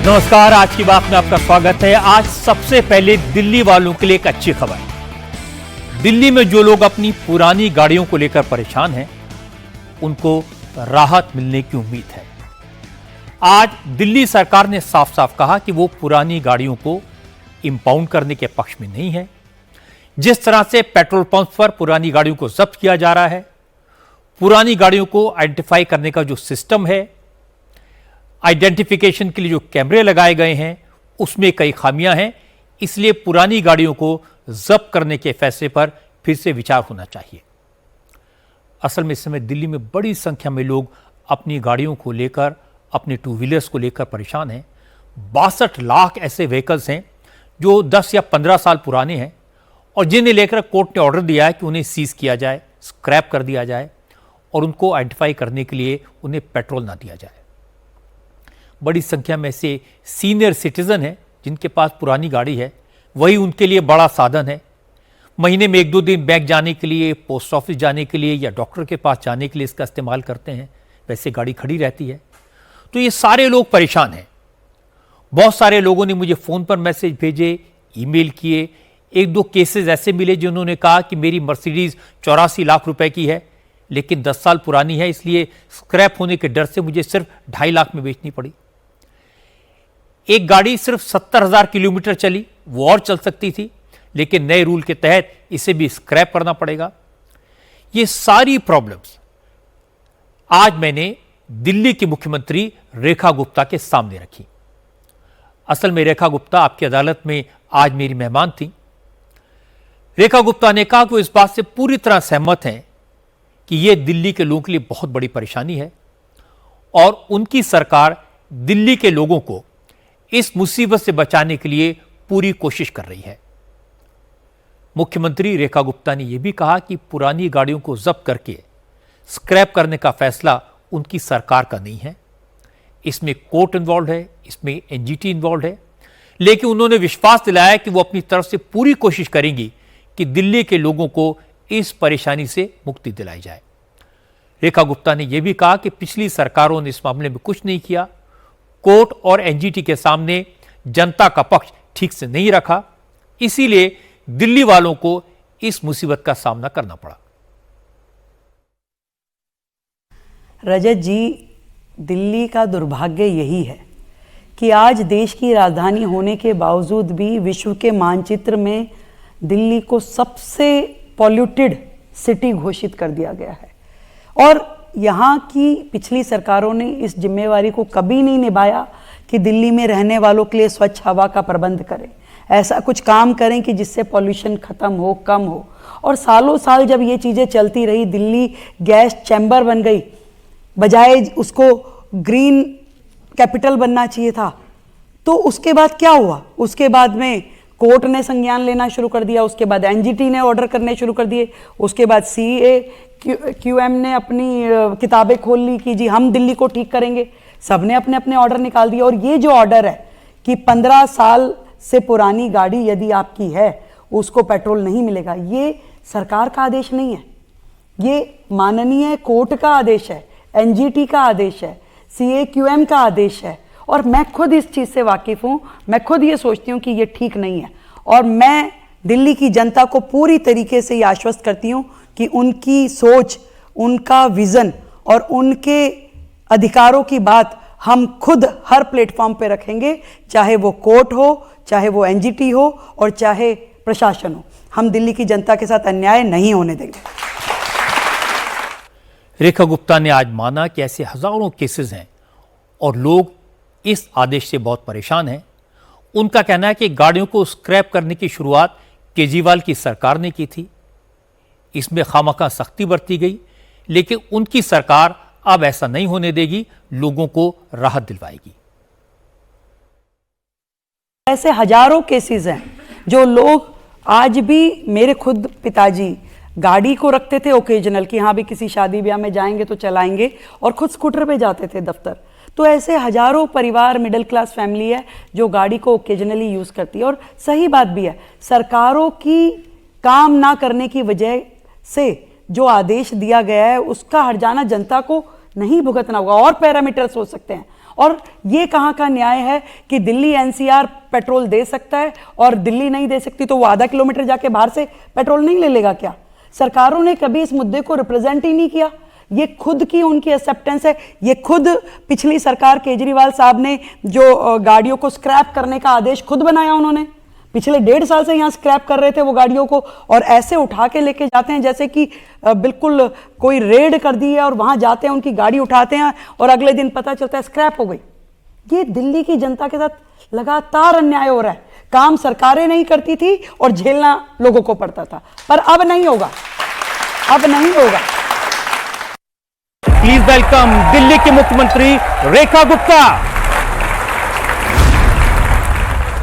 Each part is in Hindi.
नमस्कार, आज की बात में आपका स्वागत है। आज सबसे पहले दिल्ली वालों के लिए एक अच्छी खबर। दिल्ली में जो लोग अपनी पुरानी गाड़ियों को लेकर परेशान हैं, उनको राहत मिलने की उम्मीद है। आज दिल्ली सरकार ने साफ साफ कहा कि वो पुरानी गाड़ियों को इंपाउंड करने के पक्ष में नहीं है। जिस तरह से पेट्रोल पंप पर पुरानी गाड़ियों को जब्त किया जा रहा है, पुरानी गाड़ियों को आइडेंटिफाई करने का जो सिस्टम है, आइडेंटिफिकेशन के लिए जो कैमरे लगाए गए हैं, उसमें कई खामियां हैं। इसलिए पुरानी गाड़ियों को जब्त करने के फैसले पर फिर से विचार होना चाहिए। असल में इस समय दिल्ली में बड़ी संख्या में लोग अपनी गाड़ियों को लेकर, अपने टू व्हीलर्स को लेकर परेशान हैं। 62 लाख ऐसे व्हीकल्स हैं जो 10 या 15 साल पुराने हैं और जिन्हें लेकर कोर्ट ने ऑर्डर दिया है कि उन्हें सीज किया जाए, स्क्रैप कर दिया जाए और उनको आइडेंटिफाई करने के लिए उन्हें पेट्रोल ना दिया जाए। बड़ी संख्या में से सीनियर सिटीजन हैं जिनके पास पुरानी गाड़ी है, वही उनके लिए बड़ा साधन है। महीने में 1-2 दिन बैंक जाने के लिए, पोस्ट ऑफिस जाने के लिए या डॉक्टर के पास जाने के लिए इसका इस्तेमाल करते हैं। वैसे गाड़ी खड़ी रहती है। तो ये सारे लोग परेशान हैं। बहुत सारे लोगों ने मुझे फ़ोन पर मैसेज भेजे, ईमेल किए। 1-2 केसेस ऐसे मिले जिन्होंने कहा कि मेरी मर्सिडीज़ 84 लाख रुपए की है, लेकिन 10 साल पुरानी है, इसलिए स्क्रैप होने के डर से मुझे सिर्फ 2.5 लाख में बेचनी पड़ी। एक गाड़ी सिर्फ 70,000 किलोमीटर चली, वो और चल सकती थी, लेकिन नए रूल के तहत इसे भी स्क्रैप करना पड़ेगा। ये सारी प्रॉब्लम्स आज मैंने दिल्ली की मुख्यमंत्री रेखा गुप्ता के सामने रखी। असल में रेखा गुप्ता आपकी अदालत में आज मेरी मेहमान थी। रेखा गुप्ता ने कहा कि वो इस बात से पूरी तरह सहमत हैं कि यह दिल्ली के लोगों के लिए बहुत बड़ी परेशानी है और उनकी सरकार दिल्ली के लोगों को इस मुसीबत से बचाने के लिए पूरी कोशिश कर रही है। मुख्यमंत्री रेखा गुप्ता ने यह भी कहा कि पुरानी गाड़ियों को जब्त करके स्क्रैप करने का फैसला उनकी सरकार का नहीं है। इसमें कोर्ट इन्वॉल्व है, इसमें एनजीटी इन्वॉल्व है, लेकिन उन्होंने विश्वास दिलाया कि वो अपनी तरफ से पूरी कोशिश करेंगी कि दिल्ली के लोगों को इस परेशानी से मुक्ति दिलाई जाए। रेखा गुप्ता ने यह भी कहा कि पिछली सरकारों ने इस मामले में कुछ नहीं किया। कोर्ट और एनजीटी के सामने जनता का पक्ष ठीक से नहीं रखा, इसीलिए दिल्ली वालों को इस मुसीबत का सामना करना पड़ा। रजत जी, दिल्ली का दुर्भाग्य यही है कि आज देश की राजधानी होने के बावजूद भी विश्व के मानचित्र में दिल्ली को सबसे पॉल्यूटेड सिटी घोषित कर दिया गया है और यहाँ की पिछली सरकारों ने इस जिम्मेवारी को कभी नहीं निभाया कि दिल्ली में रहने वालों के लिए स्वच्छ हवा का प्रबंध करें, ऐसा कुछ काम करें कि जिससे पॉल्यूशन खत्म हो, कम हो। और सालों साल जब ये चीज़ें चलती रही, दिल्ली गैस चैम्बर बन गई, बजाय उसको ग्रीन कैपिटल बनना चाहिए था। तो उसके बाद क्या हुआ? उसके बाद में कोर्ट ने संज्ञान लेना शुरू कर दिया, उसके बाद एनजीटी ने ऑर्डर करने शुरू कर दिए, उसके बाद CAQM ने अपनी किताबें खोल ली कि जी हम दिल्ली को ठीक करेंगे। सबने अपने अपने ऑर्डर निकाल दिए और ये जो ऑर्डर है कि 15 साल से पुरानी गाड़ी यदि आपकी है उसको पेट्रोल नहीं मिलेगा, ये सरकार का आदेश नहीं है, ये माननीय कोर्ट का आदेश है, एनजीटी का आदेश है, CAQM का आदेश है। और मैं खुद इस चीज़ से वाकिफ़ हूँ। मैं खुद ये सोचती हूँ कि ये ठीक नहीं है और मैं दिल्ली की जनता को पूरी तरीके से ये आश्वस्त करती हूँ कि उनकी सोच, उनका विज़न और उनके अधिकारों की बात हम खुद हर प्लेटफॉर्म पे रखेंगे, चाहे वो कोर्ट हो, चाहे वो एनजीटी हो और चाहे प्रशासन हो। हम दिल्ली की जनता के साथ अन्याय नहीं होने देंगे। रेखा गुप्ता ने आज माना कि ऐसे हजारों केसेस हैं और लोग इस आदेश से बहुत परेशान हैं। उनका कहना है कि गाड़ियों को स्क्रैप करने की शुरुआत केजरीवाल की सरकार ने की थी, इसमें खामखा सख्ती बरती गई, लेकिन उनकी सरकार अब ऐसा नहीं होने देगी, लोगों को राहत दिलवाएगी। ऐसे हजारों केसेस हैं जो लोग आज भी, मेरे खुद पिताजी गाड़ी को रखते थे ओकेजनल कि हाँ भी किसी शादी ब्याह में जाएंगे तो चलाएंगे, और खुद स्कूटर पे जाते थे दफ्तर। तो ऐसे हजारों परिवार, मिडिल क्लास फैमिली है जो गाड़ी को ओकेजनली यूज़ करती है। और सही बात भी है, सरकारों की काम ना करने की वजह से जो आदेश दिया गया है उसका हर्जाना जनता को नहीं भुगतना होगा। और पैरामीटर्स हो सकते हैं और ये कहाँ का न्याय है कि दिल्ली एनसीआर पेट्रोल दे सकता है और दिल्ली नहीं दे सकती, तो वो आधा किलोमीटर जाके बाहर से पेट्रोल नहीं ले लेगा क्या? सरकारों ने कभी इस मुद्दे को रिप्रेजेंट ही नहीं किया। ये खुद की उनकी एक्सेप्टेंस है। ये खुद पिछली सरकार केजरीवाल साहब ने जो गाड़ियों को स्क्रैप करने का आदेश खुद बनाया, उन्होंने पिछले 1.5 साल से यहाँ स्क्रैप कर रहे थे वो गाड़ियों को, और ऐसे उठा के लेके जाते हैं जैसे कि बिल्कुल कोई रेड कर दी है, और वहां जाते हैं, उनकी गाड़ी उठाते हैं और अगले दिन पता चलता है स्क्रैप हो गई। ये दिल्ली की जनता के साथ लगातार अन्याय हो रहा है। काम सरकारें नहीं करती थी और झेलना लोगों को पड़ता था, पर अब नहीं होगा, अब नहीं होगा। प्लीज वेलकम दिल्ली के मुख्यमंत्री रेखा गुप्ता।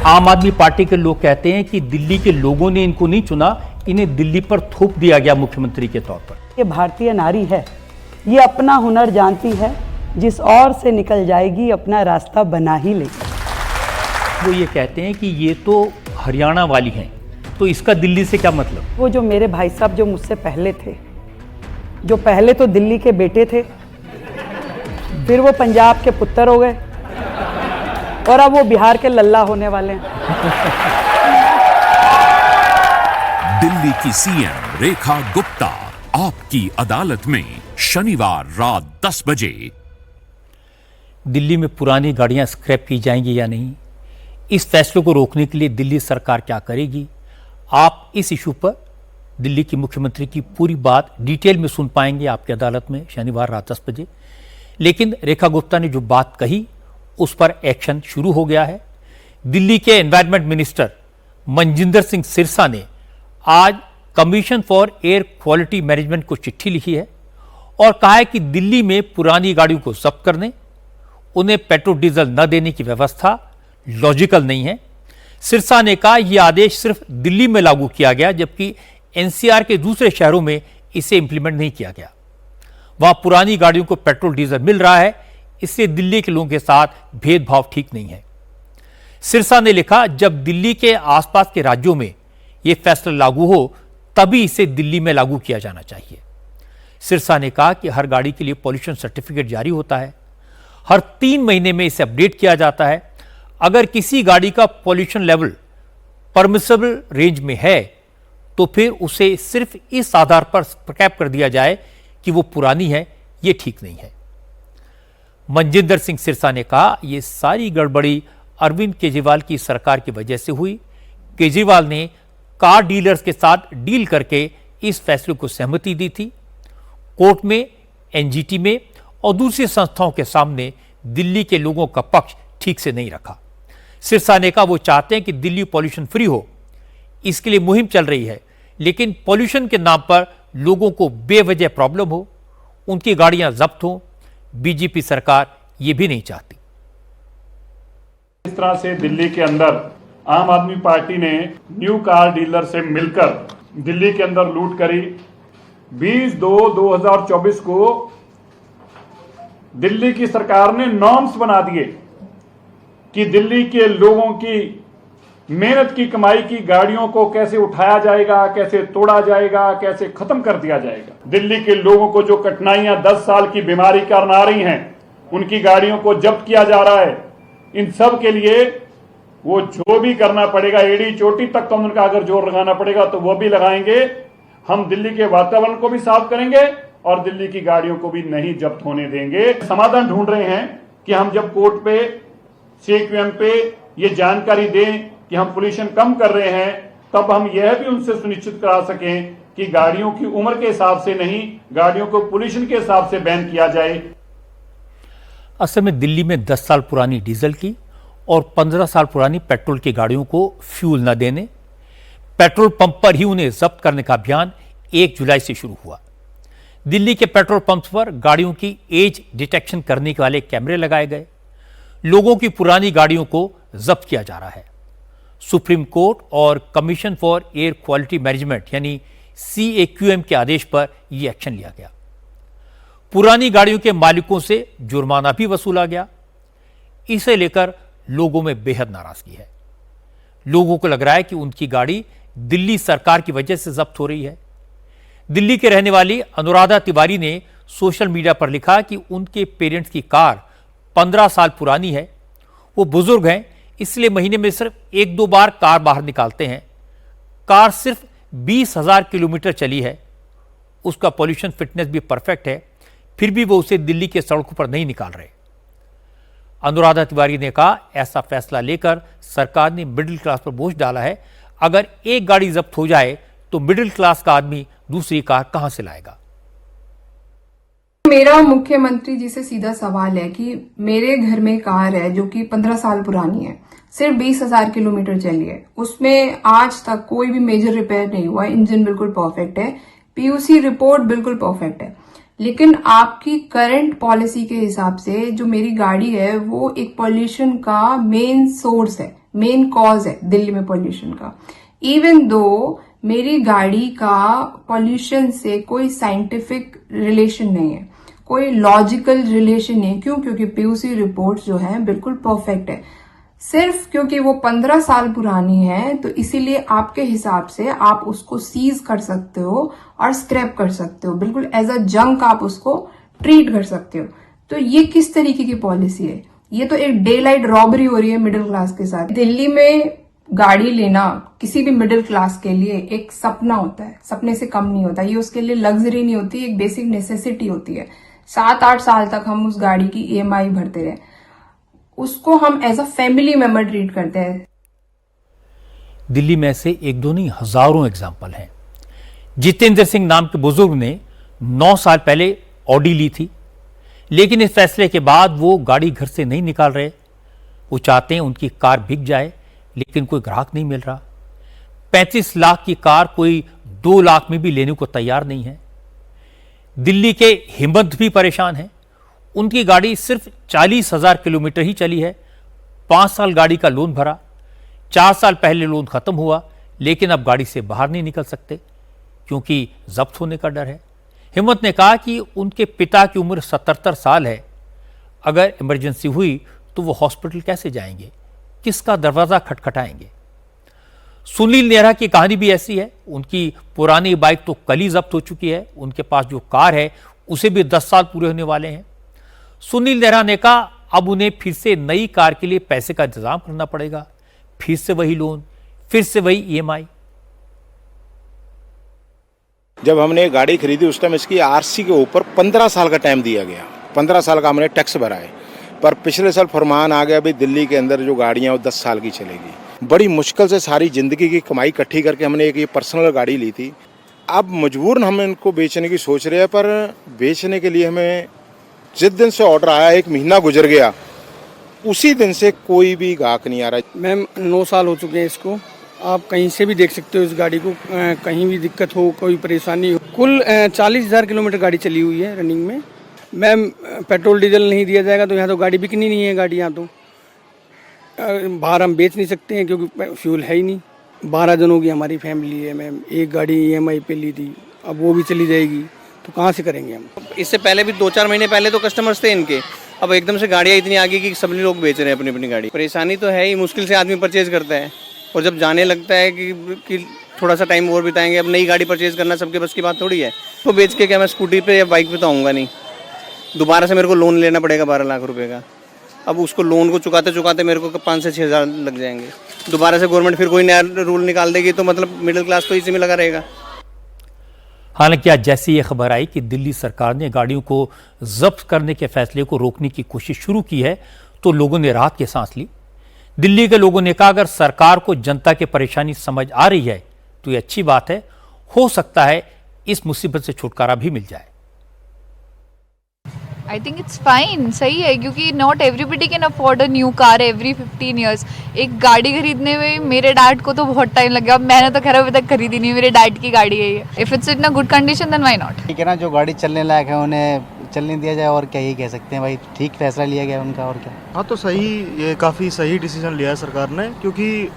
आम आदमी पार्टी के लोग कहते हैं कि दिल्ली के लोगों ने इनको नहीं चुना, इन्हें दिल्ली पर थोप दिया गया मुख्यमंत्री के तौर पर। ये भारतीय नारी है, ये अपना हुनर जानती है, जिस ओर से निकल जाएगी अपना रास्ता बना ही लेगी। वो ये कहते हैं कि ये तो हरियाणा वाली हैं, तो इसका दिल्ली से क्या मतलब? वो जो मेरे भाई साहब जो मुझसे पहले थे, जो पहले तो दिल्ली के बेटे थे, फिर वो पंजाब के पुत्र हो गए, और अब वो बिहार के लल्ला होने वाले हैं। दिल्ली की सीएम रेखा गुप्ता आपकी अदालत में शनिवार रात 10 बजे। दिल्ली में पुरानी गाड़ियां स्क्रैप की जाएंगी या नहीं, इस फैसले को रोकने के लिए दिल्ली सरकार क्या करेगी, आप इस इशू पर दिल्ली की मुख्यमंत्री की पूरी बात डिटेल में सुन पाएंगे आपकी अदालत में शनिवार रात 10 बजे। लेकिन रेखा गुप्ता ने जो बात कही उस पर एक्शन शुरू हो गया है। दिल्ली के एनवायरमेंट मिनिस्टर मनजिंदर सिंह सिरसा ने आज commission for air quality management को चिट्ठी लिखी है और कहा है कि दिल्ली में पुरानी गाड़ियों को जब्त करने, उन्हें पेट्रोल डीजल न देने की व्यवस्था लॉजिकल नहीं है। सिरसा ने कहा यह आदेश सिर्फ दिल्ली में लागू किया गया, जबकि एनसीआर के दूसरे शहरों में इसे इंप्लीमेंट नहीं किया गया। वहां पुरानी गाड़ियों को पेट्रोल डीजल मिल रहा है, इससे दिल्ली के लोगों के साथ भेदभाव ठीक नहीं है। सिरसा ने लिखा, जब दिल्ली के आसपास के राज्यों में यह फैसला लागू हो तभी इसे दिल्ली में लागू किया जाना चाहिए। सिरसा ने कहा कि हर गाड़ी के लिए पॉल्यूशन सर्टिफिकेट जारी होता है, हर 3 महीने में इसे अपडेट किया जाता है। अगर किसी गाड़ी का पॉल्यूशन लेवल परमिसेबल रेंज में है तो फिर उसे सिर्फ इस आधार पर स्क्रैप कर दिया जाए कि वो पुरानी है, ये ठीक नहीं है। मनजिंदर सिंह सिरसा ने कहा यह सारी गड़बड़ी अरविंद केजरीवाल की सरकार की वजह से हुई। केजरीवाल ने कार डीलर्स के साथ डील करके इस फैसले को सहमति दी थी। कोर्ट में, एनजीटी में और दूसरी संस्थाओं के सामने दिल्ली के लोगों का पक्ष ठीक से नहीं रखा। सिरसा ने कहा वो चाहते हैं कि दिल्ली पॉल्यूशन फ्री हो, इसके लिए मुहिम चल रही है, लेकिन पॉल्यूशन के नाम पर लोगों को बेवजह प्रॉब्लम हो, उनकी गाड़ियां जब्त हो, बीजेपी सरकार ये भी नहीं चाहती। इस तरह से दिल्ली के अंदर आम आदमी पार्टी ने न्यू कार डीलर से मिलकर दिल्ली के अंदर लूट करी। 20/2/2024 को दिल्ली की सरकार ने नॉर्म्स बना दिए कि दिल्ली के लोगों की मेहनत की कमाई की गाड़ियों को कैसे उठाया जाएगा, कैसे तोड़ा जाएगा, कैसे खत्म कर दिया जाएगा। दिल्ली के लोगों को जो कठिनाइयां 10 साल की बीमारी कारण आ रही हैं, उनकी गाड़ियों को जब्त किया जा रहा है। इन सब के लिए वो जो भी करना पड़ेगा, एड़ी चोटी तक तो उनका अगर जोर लगाना पड़ेगा तो वो भी लगाएंगे। हम दिल्ली के वातावरण को भी साफ करेंगे और दिल्ली की गाड़ियों को भी नहीं जब्त होने देंगे। समाधान ढूंढ रहे हैं कि हम जब कोर्ट पे, सीक्यूएम पे ये जानकारी दें कि हम पोल्यूशन कम कर रहे हैं, तब हम यह भी उनसे सुनिश्चित करा सकें कि गाड़ियों की उम्र के हिसाब से नहीं, गाड़ियों को पोल्यूशन के हिसाब से बैन किया जाए। असल में दिल्ली में 10 साल पुरानी डीजल की और 15 साल पुरानी पेट्रोल की गाड़ियों को फ्यूल न देने, पेट्रोल पंप पर ही उन्हें जब्त करने का अभियान 1 जुलाई से शुरू हुआ। दिल्ली के पेट्रोल पंप्स पर गाड़ियों की एज डिटेक्शन करने वाले कैमरे लगाए गए। लोगों की पुरानी गाड़ियों को जब्त किया जा रहा है। सुप्रीम कोर्ट और commission for air quality management यानी CAQM के आदेश पर यह एक्शन लिया गया। पुरानी गाड़ियों के मालिकों से जुर्माना भी वसूला गया। इसे लेकर लोगों में बेहद नाराजगी है। लोगों को लग रहा है कि उनकी गाड़ी दिल्ली सरकार की वजह से जब्त हो रही है। दिल्ली के रहने वाली अनुराधा तिवारी ने सोशल मीडिया पर लिखा कि उनके पेरेंट्स की कार 15 साल पुरानी है। वो बुजुर्ग हैं, इसलिए महीने में सिर्फ 1-2 बार कार बाहर निकालते हैं। कार सिर्फ 20,000 किलोमीटर चली है। उसका पॉल्यूशन फिटनेस भी परफेक्ट है, फिर भी वो उसे दिल्ली के सड़कों पर नहीं निकाल रहे। अनुराधा तिवारी ने कहा, ऐसा फैसला लेकर सरकार ने मिडिल क्लास पर बोझ डाला है। अगर एक गाड़ी जब्त हो जाए तो मिडिल क्लास का आदमी दूसरी कार कहां से लाएगा? मेरा मुख्यमंत्री जी से सीधा सवाल है कि मेरे घर में कार है जो कि 15 साल पुरानी है, सिर्फ 20,000 किलोमीटर चली है, उसमें आज तक कोई भी मेजर रिपेयर नहीं हुआ, इंजन बिल्कुल परफेक्ट है, पीयूसी रिपोर्ट बिल्कुल परफेक्ट है, लेकिन आपकी करंट पॉलिसी के हिसाब से जो मेरी गाड़ी है वो एक पॉल्यूशन का मेन सोर्स है, मेन कॉज है दिल्ली में पॉल्यूशन का। इवन दो मेरी गाड़ी का पॉल्यूशन से कोई साइंटिफिक रिलेशन नहीं है, कोई लॉजिकल रिलेशन नहीं है। क्यों? क्योंकि पीयूसी रिपोर्ट जो है बिल्कुल परफेक्ट है। सिर्फ क्योंकि वो 15 साल पुरानी है तो इसीलिए आपके हिसाब से आप उसको सीज कर सकते हो और स्क्रैप कर सकते हो, बिल्कुल एज अ जंक आप उसको ट्रीट कर सकते हो। तो ये किस तरीके की पॉलिसी है? ये तो एक डे लाइट रॉबरी हो रही है मिडिल क्लास के साथ। दिल्ली में गाड़ी लेना किसी भी मिडिल क्लास के लिए एक सपना होता है, सपने से कम नहीं होता। ये उसके लिए लग्जरी नहीं होती, एक बेसिक नेसेसिटी होती है। 7-8 साल तक हम उस गाड़ी की EMI भरते रहे, उसको हम as a family member treat करते हैं। दिल्ली में ऐसे एक दो नहीं, हजारों एग्जाम्पल हैं। जितेंद्र सिंह नाम के बुजुर्ग ने 9 साल पहले ऑडी ली थी, लेकिन इस फैसले के बाद वो गाड़ी घर से नहीं निकाल रहे। वो चाहते हैं उनकी कार बिक जाए, लेकिन कोई ग्राहक नहीं मिल रहा। 35 लाख की कार कोई 2 लाख में भी लेने को तैयार नहीं है। दिल्ली के हेमंत भी परेशान हैं। उनकी गाड़ी सिर्फ 40,000 किलोमीटर ही चली है। 5 साल गाड़ी का लोन भरा, 4 साल पहले लोन खत्म हुआ, लेकिन अब गाड़ी से बाहर नहीं निकल सकते क्योंकि जब्त होने का डर है। हेमंत ने कहा कि उनके पिता की उम्र 77 साल है। अगर इमरजेंसी हुई तो वो हॉस्पिटल कैसे जाएंगे, किसका दरवाजा खटखटाएंगे? सुनील नेहरा की कहानी भी ऐसी है। उनकी पुरानी बाइक तो कल ही जब्त हो चुकी है। उनके पास जो कार है उसे भी 10 साल पूरे होने वाले हैं। सुनील नेहरा ने कहा, अब उन्हें फिर से नई कार के लिए पैसे का इंतजाम करना पड़ेगा, फिर से वही लोन, फिर से वही EMI। जब हमने गाड़ी खरीदी उस टाइम इसकी RC के ऊपर 15 साल का टाइम दिया गया, 15 साल का हमने टैक्स भरा है। पर पिछले साल फरमान आ गया भाई दिल्ली के अंदर जो गाड़ियां वो 10 साल की चलेगी। बड़ी मुश्किल से सारी जिंदगी की कमाई इकट्ठी करके हमने एक ये पर्सनल गाड़ी ली थी। अब मजबूरन हम इनको बेचने की सोच रहे हैं, पर बेचने के लिए हमें जिस दिन से ऑर्डर आया 1 महीना गुजर गया, उसी दिन से कोई भी ग्राहक नहीं आ रहा। मैम 9 साल हो चुके हैं इसको। आप कहीं से भी देख सकते हो इस गाड़ी को, कहीं भी दिक्कत हो, कोई परेशानी हो। कुल 40,000 किलोमीटर गाड़ी चली हुई है रनिंग में। मैम पेट्रोल डीजल नहीं दिया जाएगा तो यहाँ तो गाड़ी बिकनी नहीं है। गाड़ी यहाँ तो बाहर हम बेच नहीं सकते हैं क्योंकि फ्यूल है ही नहीं। 12 जनों की हमारी फैमिली है मैम। एक गाड़ी EMI पे ली थी, अब वो भी चली जाएगी तो कहाँ से करेंगे हम? इससे पहले भी 2-4 महीने पहले तो कस्टमर्स थे इनके, अब एकदम से गाड़ियाँ इतनी आ गई कि सभी लोग बेच रहे हैं अपनी अपनी गाड़ी। परेशानी तो है ही, मुश्किल से आदमी परचेज करता है और जब जाने लगता है कि थोड़ा सा टाइम और बिताएंगे, अब नई गाड़ी परचेज करना सबके बस की बात थोड़ी है। तो बेच के क्या मैं स्कूटी पे या बाइक पे तो आऊँगा नहीं, दोबारा से मेरे को लोन लेना पड़ेगा 12 लाख रुपए का। अब उसको लोन को चुकाते चुकाते मेरे को 5 से 6 हज़ार लग जाएंगे। दोबारा से गवर्नमेंट फिर कोई नया रूल निकाल देगी तो मतलब मिडिल क्लास तो इसी में लगा रहेगा। हालांकि आज जैसी ये खबर आई कि दिल्ली सरकार ने गाड़ियों को जब्त करने के फैसले को रोकने की कोशिश शुरू की है, तो लोगों ने राहत की सांस ली। दिल्ली के लोगों ने कहा, अगर सरकार को जनता की परेशानी समझ आ रही है तो ये अच्छी बात है, हो सकता है इस मुसीबत से छुटकारा भी मिल जाए। आई थिंक इट्स फाइन, सही है, क्योंकि not everybody can afford a new car every 15 years. एक गाड़ी खरीदने में मेरे डैड को तो बहुत टाइम लग गया। मैंने तो खैर अभी तक खरीदी नहीं, मेरे डैड की गाड़ी है ये। If it's in a good condition then why not. ठीक है ना, जो गाड़ी चलने लायक है उन्हें चलने दिया जाए, और क्या ही कह सकते हैं भाई। ठीक फैसला लिया गया उनका, और क्या। हाँ तो सही, ये काफ़ी सही डिसीजन लिया है सरकार ने, क्योंकि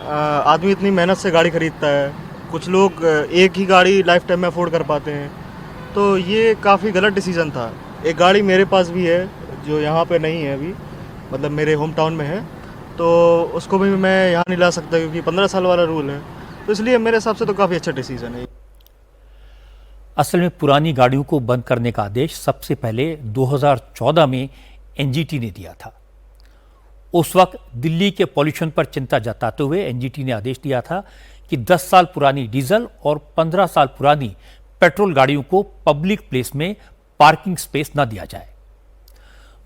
आदमी इतनी मेहनत से गाड़ी खरीदता है, कुछ लोग एक ही गाड़ी लाइफ टाइम में अफोर्ड कर पाते हैं, तो ये काफ़ी गलत डिसीजन था। एक गाड़ी मेरे पास भी है जो यहाँ पे नहीं है अभी, मतलब मेरे होम टाउन में है, तो उसको भी मैं यहाँ नहीं ला सकता क्योंकि 15 साल वाला रूल है, तो इसलिए मेरे हिसाब से तो काफ़ी अच्छा डिसीजन है। असल में पुरानी गाड़ियों को बंद करने का आदेश सबसे पहले 2014 में एनजीटी ने दिया था। उस वक्त दिल्ली के पॉल्यूशन पर चिंता जताते हुए एनजीटी ने आदेश दिया था कि 10 साल पुरानी डीजल और 15 साल पुरानी पेट्रोल गाड़ियों को पब्लिक प्लेस में पार्किंग स्पेस न दिया जाए।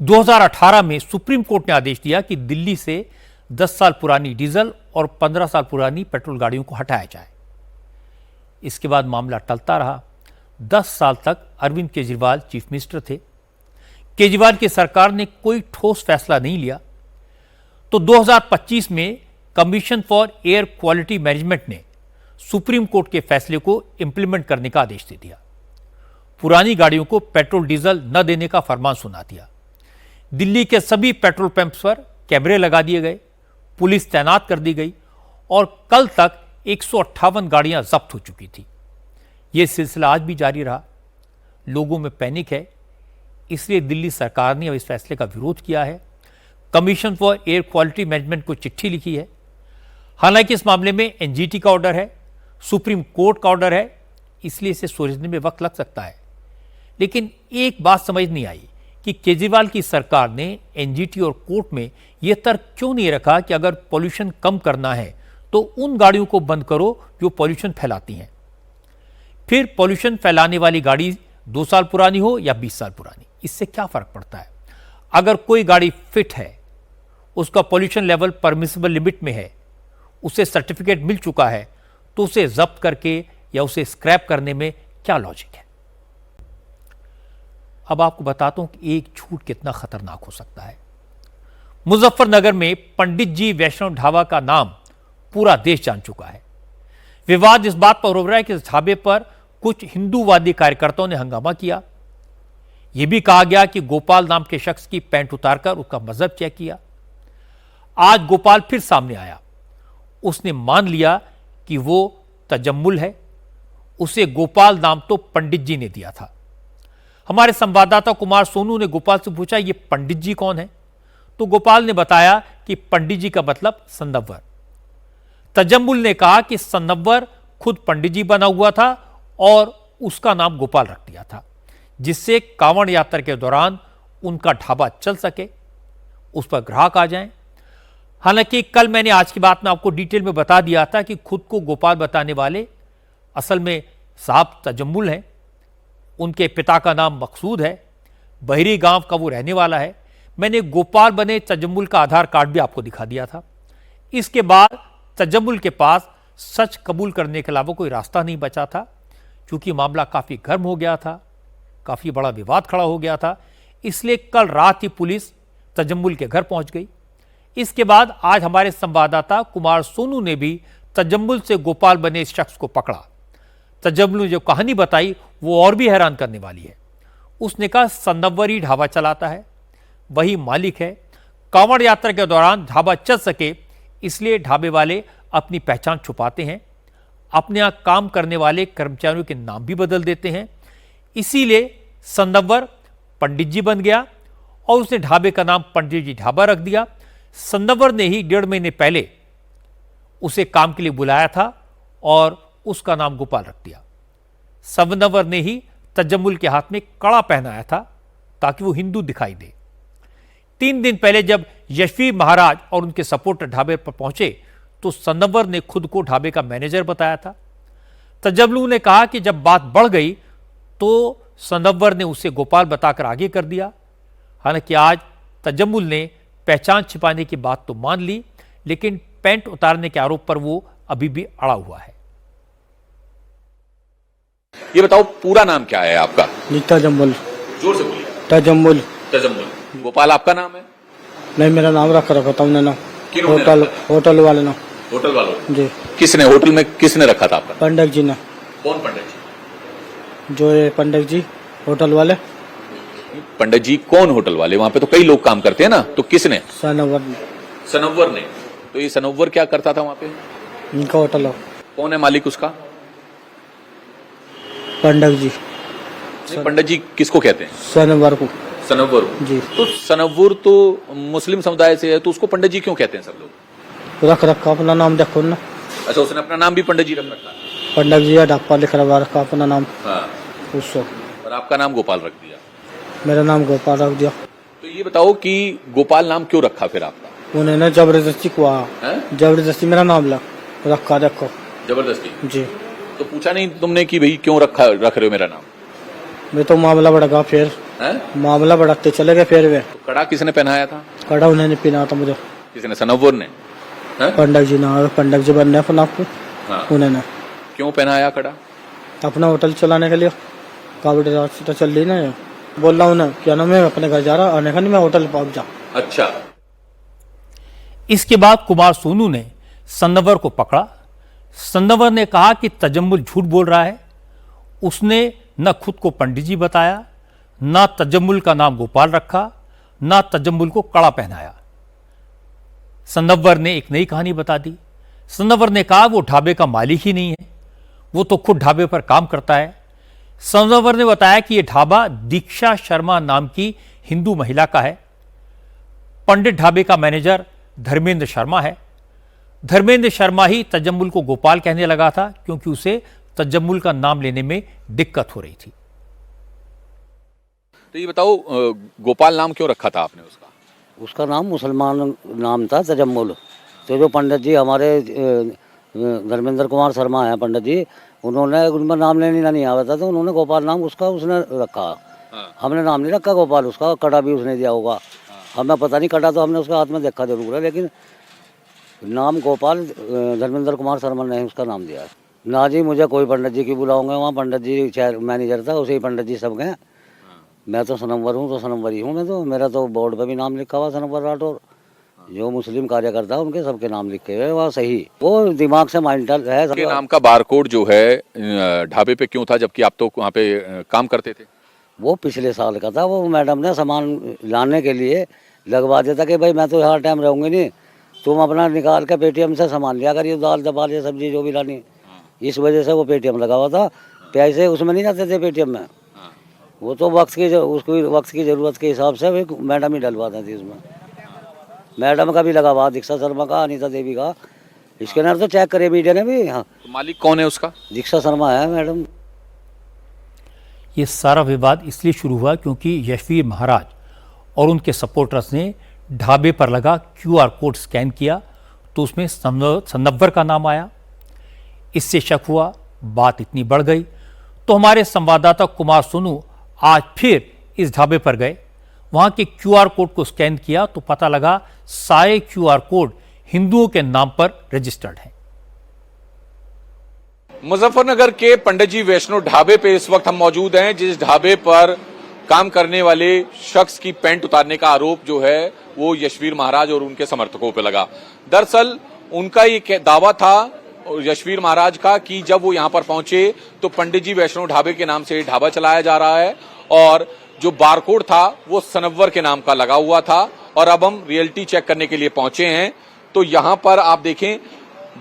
2018 में सुप्रीम कोर्ट ने आदेश दिया कि दिल्ली से 10 साल पुरानी डीजल और 15 साल पुरानी पेट्रोल गाड़ियों को हटाया जाए। इसके बाद मामला टलता रहा। 10 साल तक अरविंद केजरीवाल चीफ मिनिस्टर थे। केजरीवाल की सरकार ने कोई ठोस फैसला नहीं लिया। तो 2025 में commission for air quality management ने सुप्रीम कोर्ट के फैसले को इंप्लीमेंट करने का आदेश दे दिया। पुरानी गाड़ियों को पेट्रोल डीजल न देने का फरमान सुना दिया। दिल्ली के सभी पेट्रोल पंप्स पर कैमरे लगा दिए गए, पुलिस तैनात कर दी गई और कल तक 158 गाड़ियां जब्त हो चुकी थी। यह सिलसिला आज भी जारी रहा। लोगों में पैनिक है, इसलिए दिल्ली सरकार ने अब इस फैसले का विरोध किया है। Commission for air quality management को चिट्ठी लिखी है। हालांकि इस मामले में एनजीटी का ऑर्डर है, सुप्रीम कोर्ट का ऑर्डर है, इसलिए इसे सुलझने में वक्त लग सकता है। लेकिन एक बात समझ नहीं आई कि केजरीवाल की सरकार ने एनजीटी और कोर्ट में यह तर्क क्यों नहीं रखा कि अगर पॉल्यूशन कम करना है तो उन गाड़ियों को बंद करो जो पॉल्यूशन फैलाती हैं। फिर पॉल्यूशन फैलाने वाली गाड़ी 2 साल पुरानी हो या 20 साल पुरानी, इससे क्या फर्क पड़ता है? अगर कोई गाड़ी फिट है, उसका पॉल्यूशन लेवल परमिसिबल लिमिट में है, उसे सर्टिफिकेट मिल चुका है, तो उसे जब्त करके या उसे स्क्रैप करने में क्या लॉजिक है? अब आपको बताता हूं कि एक झूठ कितना खतरनाक हो सकता है। मुजफ्फरनगर में पंडित जी वैष्णव ढाबा का नाम पूरा देश जान चुका है। विवाद इस बात पर हो रहा है कि इस ढाबे पर कुछ हिंदूवादी कार्यकर्ताओं ने हंगामा किया। यह भी कहा गया कि गोपाल नाम के शख्स की पैंट उतारकर उसका मजहब चेक किया। आज गोपाल फिर सामने आया। उसने मान लिया कि वो तजम्मुल है। उसे गोपाल नाम तो पंडित जी ने दिया था। हमारे संवाददाता कुमार सोनू ने गोपाल से पूछा, ये पंडित जी कौन है? तो गोपाल ने बताया कि पंडित जी का मतलब सन्नवर। तजम्मुल ने कहा कि सन्नवर खुद पंडित जी बना हुआ था और उसका नाम गोपाल रख दिया था, जिससे कांवड़ यात्रा के दौरान उनका ढाबा चल सके, उस पर ग्राहक आ जाएं। हालांकि कल मैंने आज की बात में आपको डिटेल में बता दिया था कि खुद को गोपाल बताने वाले असल में साहब तजम्मुल हैं। उनके पिता का नाम मकसूद है, बहरी गांव का वो रहने वाला है। मैंने गोपाल बने तजम्मुल का आधार कार्ड भी आपको दिखा दिया था। इसके बाद तजम्मुल के पास सच कबूल करने के अलावा कोई रास्ता नहीं बचा था। क्योंकि मामला काफ़ी गर्म हो गया था, काफ़ी बड़ा विवाद खड़ा हो गया था, इसलिए कल रात ही पुलिस तजम्मुल के घर पहुंच गई। इसके बाद आज हमारे संवाददाता कुमार सोनू ने भी तजम्मुल से गोपाल बने इस शख्स को पकड़ा। तजम्मुल ने जो कहानी बताई वो और भी हैरान करने वाली है। उसने कहा सन्नवर ही ढाबा चलाता है, वही मालिक है। कांवड़ यात्रा के दौरान ढाबा चल सके इसलिए ढाबे वाले अपनी पहचान छुपाते हैं, अपने यहां काम करने वाले कर्मचारियों के नाम भी बदल देते हैं। इसीलिए सन्नवर पंडित जी बन गया और उसने ढाबे का नाम पंडित जी ढाबा रख दिया। सन्नवर ने ही 1.5 महीने पहले उसे काम के लिए बुलाया था और उसका नाम गोपाल रख दिया। सन्नवर ने ही तजम्मुल के हाथ में कड़ा पहनाया था ताकि वो हिंदू दिखाई दे। 3 दिन पहले जब यशवी महाराज और उनके सपोर्टर ढाबे पर पहुंचे तो सन्नवर ने खुद को ढाबे का मैनेजर बताया था। तजम्मुल ने कहा कि जब बात बढ़ गई तो सन्नवर ने उसे गोपाल बताकर आगे कर दिया। हालांकि आज तजम्मुल ने पहचान छिपाने की बात तो मान ली, लेकिन पैंट उतारने के आरोप पर वो अभी भी अड़ा हुआ है। ये बताओ पूरा नाम क्या है आपका? तजम्मुल। जोर से बोलिए। तजम्मुल। तजम्मुल। गोपाल आपका नाम है? नहीं, मेरा नाम रखा तुमने ना। होटल वाले ना। होटल वालों जी। किसने होटल में किसने रखा था आपका? पंडित जी ने। कौन पंडित जी? जो ये पंडित जी होटल वाले। पंडित जी कौन होटल वाले? वहां पे तो कई लोग काम करते हैं ना, तो किसने? सनोवर। सनोवर ने। तो ये सनोवर क्या करता था वहां पे? इनका होटल हो। कौन है मालिक उसका? पंडित जी। पंडित जी किसको कहते हैं? सनोवर को। सनोवर जी। तो सनोवर तो मुस्लिम समुदाय से है, तो उसको पंडित जी क्यों कहते हैं सब लोग? रख रखा अपना नाम देखो ना। अच्छा, उसने अपना नाम भी पंडित जी रख रखा? पंडित जी ढापा लिख रखा अपना नाम। हाँ। उसको। और आपका नाम गोपाल रख दिया? मेरा नाम गोपाल रख दिया। तो तो ये बताओ कि गोपाल नाम क्यों रखा फिर आपका? उन्होंने जबरदस्ती कुआ, जबरदस्ती मेरा नाम रखा देखो। जबरदस्ती? जी। तो पूछा नहीं तुमने कि भाई क्यों रख रहे हो मेरा नाम? मैं तो मामला बढ़ा, फिर मामला बढ़ाते चले गए। फिर वे तो कड़ा किसने पहनाया था? कड़ा उन्होंने पहना था मुझे। किसने? सनव्वर ने? पंडित जी ना, पंडित जी बनने अपन आपको। उन्होंने क्यों पहनाया कड़ा? अपना होटल चलाने के लिए। कावड़ रास्ता चल रही ना, बोल रहा हूँ ना क्या नाम है, अपने घर जा रहा, आने का नहीं, मैं होटल पहुंच जा। अच्छा। इसके बाद कुमार सोनू ने सन्नवर को पकड़ा। सन्नवर ने कहा कि तजम्मुल झूठ बोल रहा है। उसने न खुद को पंडित जी बताया, न तजम्मुल का नाम गोपाल रखा, न तजम्मुल को कड़ा पहनाया। सन्नवर ने एक नई कहानी बता दी। सन्नवर ने कहा वो ढाबे का मालिक ही नहीं है, वो तो खुद ढाबे पर काम करता है। सन्नवर ने बताया कि यह ढाबा दीक्षा शर्मा नाम की हिंदू महिला का है। पंडित ढाबे का मैनेजर धर्मेंद्र शर्मा है। धर्मेंद्र शर्मा ही तजम्मुल को गोपाल कहने लगा था क्योंकि उसे तजम्मुल का नाम लेने में दिक्कत हो रही थी। तो ये बताओ गोपाल नाम क्यों रखा था आपने उसका? उसका नाम मुसलमान नाम था तजम्मुल। तो जो पंडित जी हमारे धर्मेंद्र कुमार शर्मा है पंडित जी, उन्होंने उनका नाम लेने नहीं आया था तो उन्होंने गोपाल नाम उसका उसने रखा। हमने नाम नहीं रखा गोपाल, उसका कड़ा भी उसने दिया होगा। हमें पता नहीं, कड़ा तो हमने उसके हाथ में देखा जरूर है, लेकिन नाम गोपाल धर्मेंद्र कुमार शर्मा ने उसका नाम दिया। ना जी, मुझे कोई पंडित जी की बुलाऊंगे, वहाँ पंडित जी शहर मैनेजर था, उसे ही पंडित जी सब गए। मैं तो सनम्वर हूँ तो सनम्वर ही हूँ। मैं तो, मेरा तो बोर्ड पे भी नाम लिखा हुआ सनम्वर राठौर। जो मुस्लिम कार्यकर्ता है उनके सबके नाम लिखे हुए, वह सही, वो दिमाग से माइंडल है। सबके नाम का बारकोड जो है ढाबे पे क्यों था जबकि आप तो वहाँ पे काम करते थे? वो पिछले साल का था। वो मैडम ने सामान लाने के लिए लगवा दिया था कि भाई मैं तो हर टाइम रहूँगी नहीं, तुम अपना निकाल के पेटीएम से सामान लिया करिए, दाल दबाल ये सब्जी जो भी लानी। इस वजह से वो पेटीएम लगा हुआ था। पैसे उसमें नहीं जाते थे पेटीएम में, वो तो वक्त की ज़रूरत के हिसाब से मैडम ही डलवाती थी उसमें। मैडम का भी लगा हुआ, दीक्षा शर्मा का, अनीता देवी का। इसके अंदर तो चेक करे मीडिया ने भी। हाँ, तो मालिक कौन है उसका? दीक्षा शर्मा है मैडम। ये सारा विवाद इसलिए शुरू हुआ क्योंकि यशवीर महाराज और उनके सपोर्टर्स ने ढाबे पर लगा QR कोड स्कैन किया तो उसमें सन्नवर का नाम आया। इससे शक हुआ, बात इतनी बढ़ गई तो हमारे संवाददाता कुमार सोनू आज फिर इस ढाबे पर गए। वहां के QR कोड को स्कैन किया तो पता लगा सारे QR कोड हिंदुओं के नाम पर रजिस्टर्ड हैं। मुजफ्फरनगर के पंडित जी वैष्णो ढाबे पे इस वक्त हम मौजूद हैं, जिस ढाबे पर काम करने वाले शख्स की पैंट उतारने का आरोप जो है वो यशवीर महाराज और उनके समर्थकों पे लगा। दरअसल उनका ये दावा था यशवीर महाराज का कि जब वो यहां पर पहुंचे तो पंडित जी वैष्णो ढाबे के नाम से ढाबा चलाया जा रहा है और जो बारकोड था वो सनव्वर के नाम का लगा हुआ था। और अब हम रियलिटी चेक करने के लिए पहुंचे हैं तो यहां पर आप देखें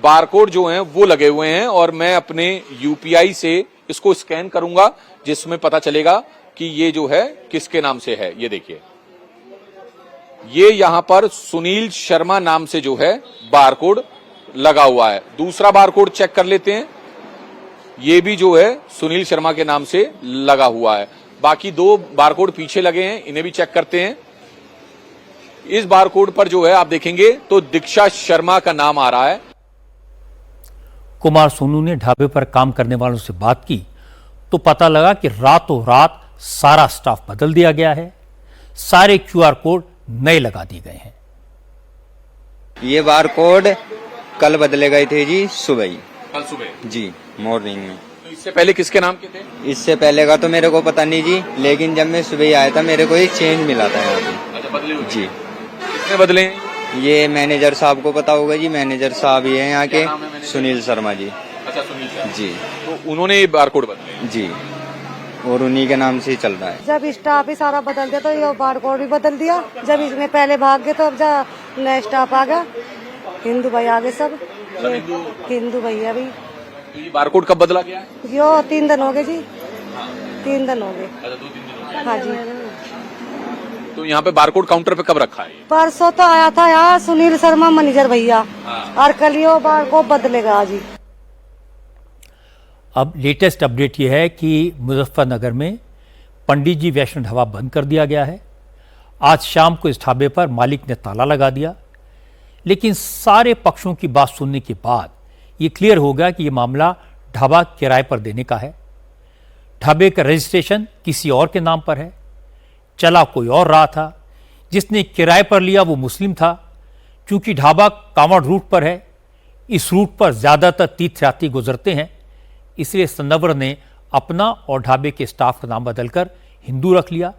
बारकोड जो हैं वो लगे हुए हैं और मैं अपने UPI से इसको स्कैन करूंगा जिसमें पता चलेगा कि ये जो है किसके नाम से है। ये देखिए, ये यहां पर सुनील शर्मा नाम से जो है बारकोड लगा हुआ है। दूसरा बारकोड चेक कर लेते हैं, ये भी जो है सुनील शर्मा के नाम से लगा हुआ है। बाकी दो बारकोड पीछे लगे हैं, इन्हें भी चेक करते हैं। इस बारकोड पर जो है आप देखेंगे तो दीक्षा शर्मा का नाम आ रहा है। कुमार सोनू ने ढाबे पर काम करने वालों से बात की तो पता लगा कि रातों रात सारा स्टाफ बदल दिया गया है, सारे QR कोड नए लगा दिए गए हैं। ये बारकोड कल बदले गए थे जी, सुबह ही। कल सुबह जी, मॉर्निंग में। तो इससे पहले किसके नाम के थे? इससे पहले का तो मेरे को पता नहीं जी, लेकिन जब मैं सुबह ही आया था मेरे को एक चेंज मिला था यहाँ पे। अच्छा, बदले हुए? जी। कितने बदले हैं? ये मैनेजर साहब को पता होगा जी, मैनेजर साहब ही है यहाँ के, सुनील शर्मा जी। अच्छा, सुनील शर्मा जी। तो उन्होंने ये बारकोड बदले? जी, और उन्हीं के नाम से ही चल रहा है। जब स्टाफ ही सारा बदल दिया तो ये बारकोड भी बदल दिया। जब इसमें पहले भाग गए तो अब नया स्टाफ आ गया, हिंदू भाई आ गए सब, हिंदू भैया भी। तो ये बारकोड कब बदला गया है? यो 3 दिन हो गए जी, 3 दिन हो गए। अच्छा, 2-3 दिन हो गए। हाँ जी। तो यहाँ पे बारकोड काउंटर पे कब रखा है? परसों तो आया था यहाँ सुनील शर्मा मैनेजर भैया, और कल यो बारकोड बदलेगा जी। अब लेटेस्ट अपडेट यह है कि मुजफ्फरनगर में पंडित जी वैष्णो ढाबा बंद कर दिया गया है। आज शाम को इस ढाबे पर मालिक ने ताला लगा दिया, लेकिन सारे पक्षों की बात सुनने के बाद ये क्लियर हो गया कि यह मामला ढाबा किराए पर देने का है। ढाबे का रजिस्ट्रेशन किसी और के नाम पर है, चला कोई और रहा था। जिसने किराए पर लिया वो मुस्लिम था। चूंकि ढाबा कांवड़ रूट पर है, इस रूट पर ज्यादातर तीर्थयात्री गुजरते हैं, इसलिए सन्नवर ने अपना और ढाबे के स्टाफ का नाम बदलकर हिंदू रख लिया।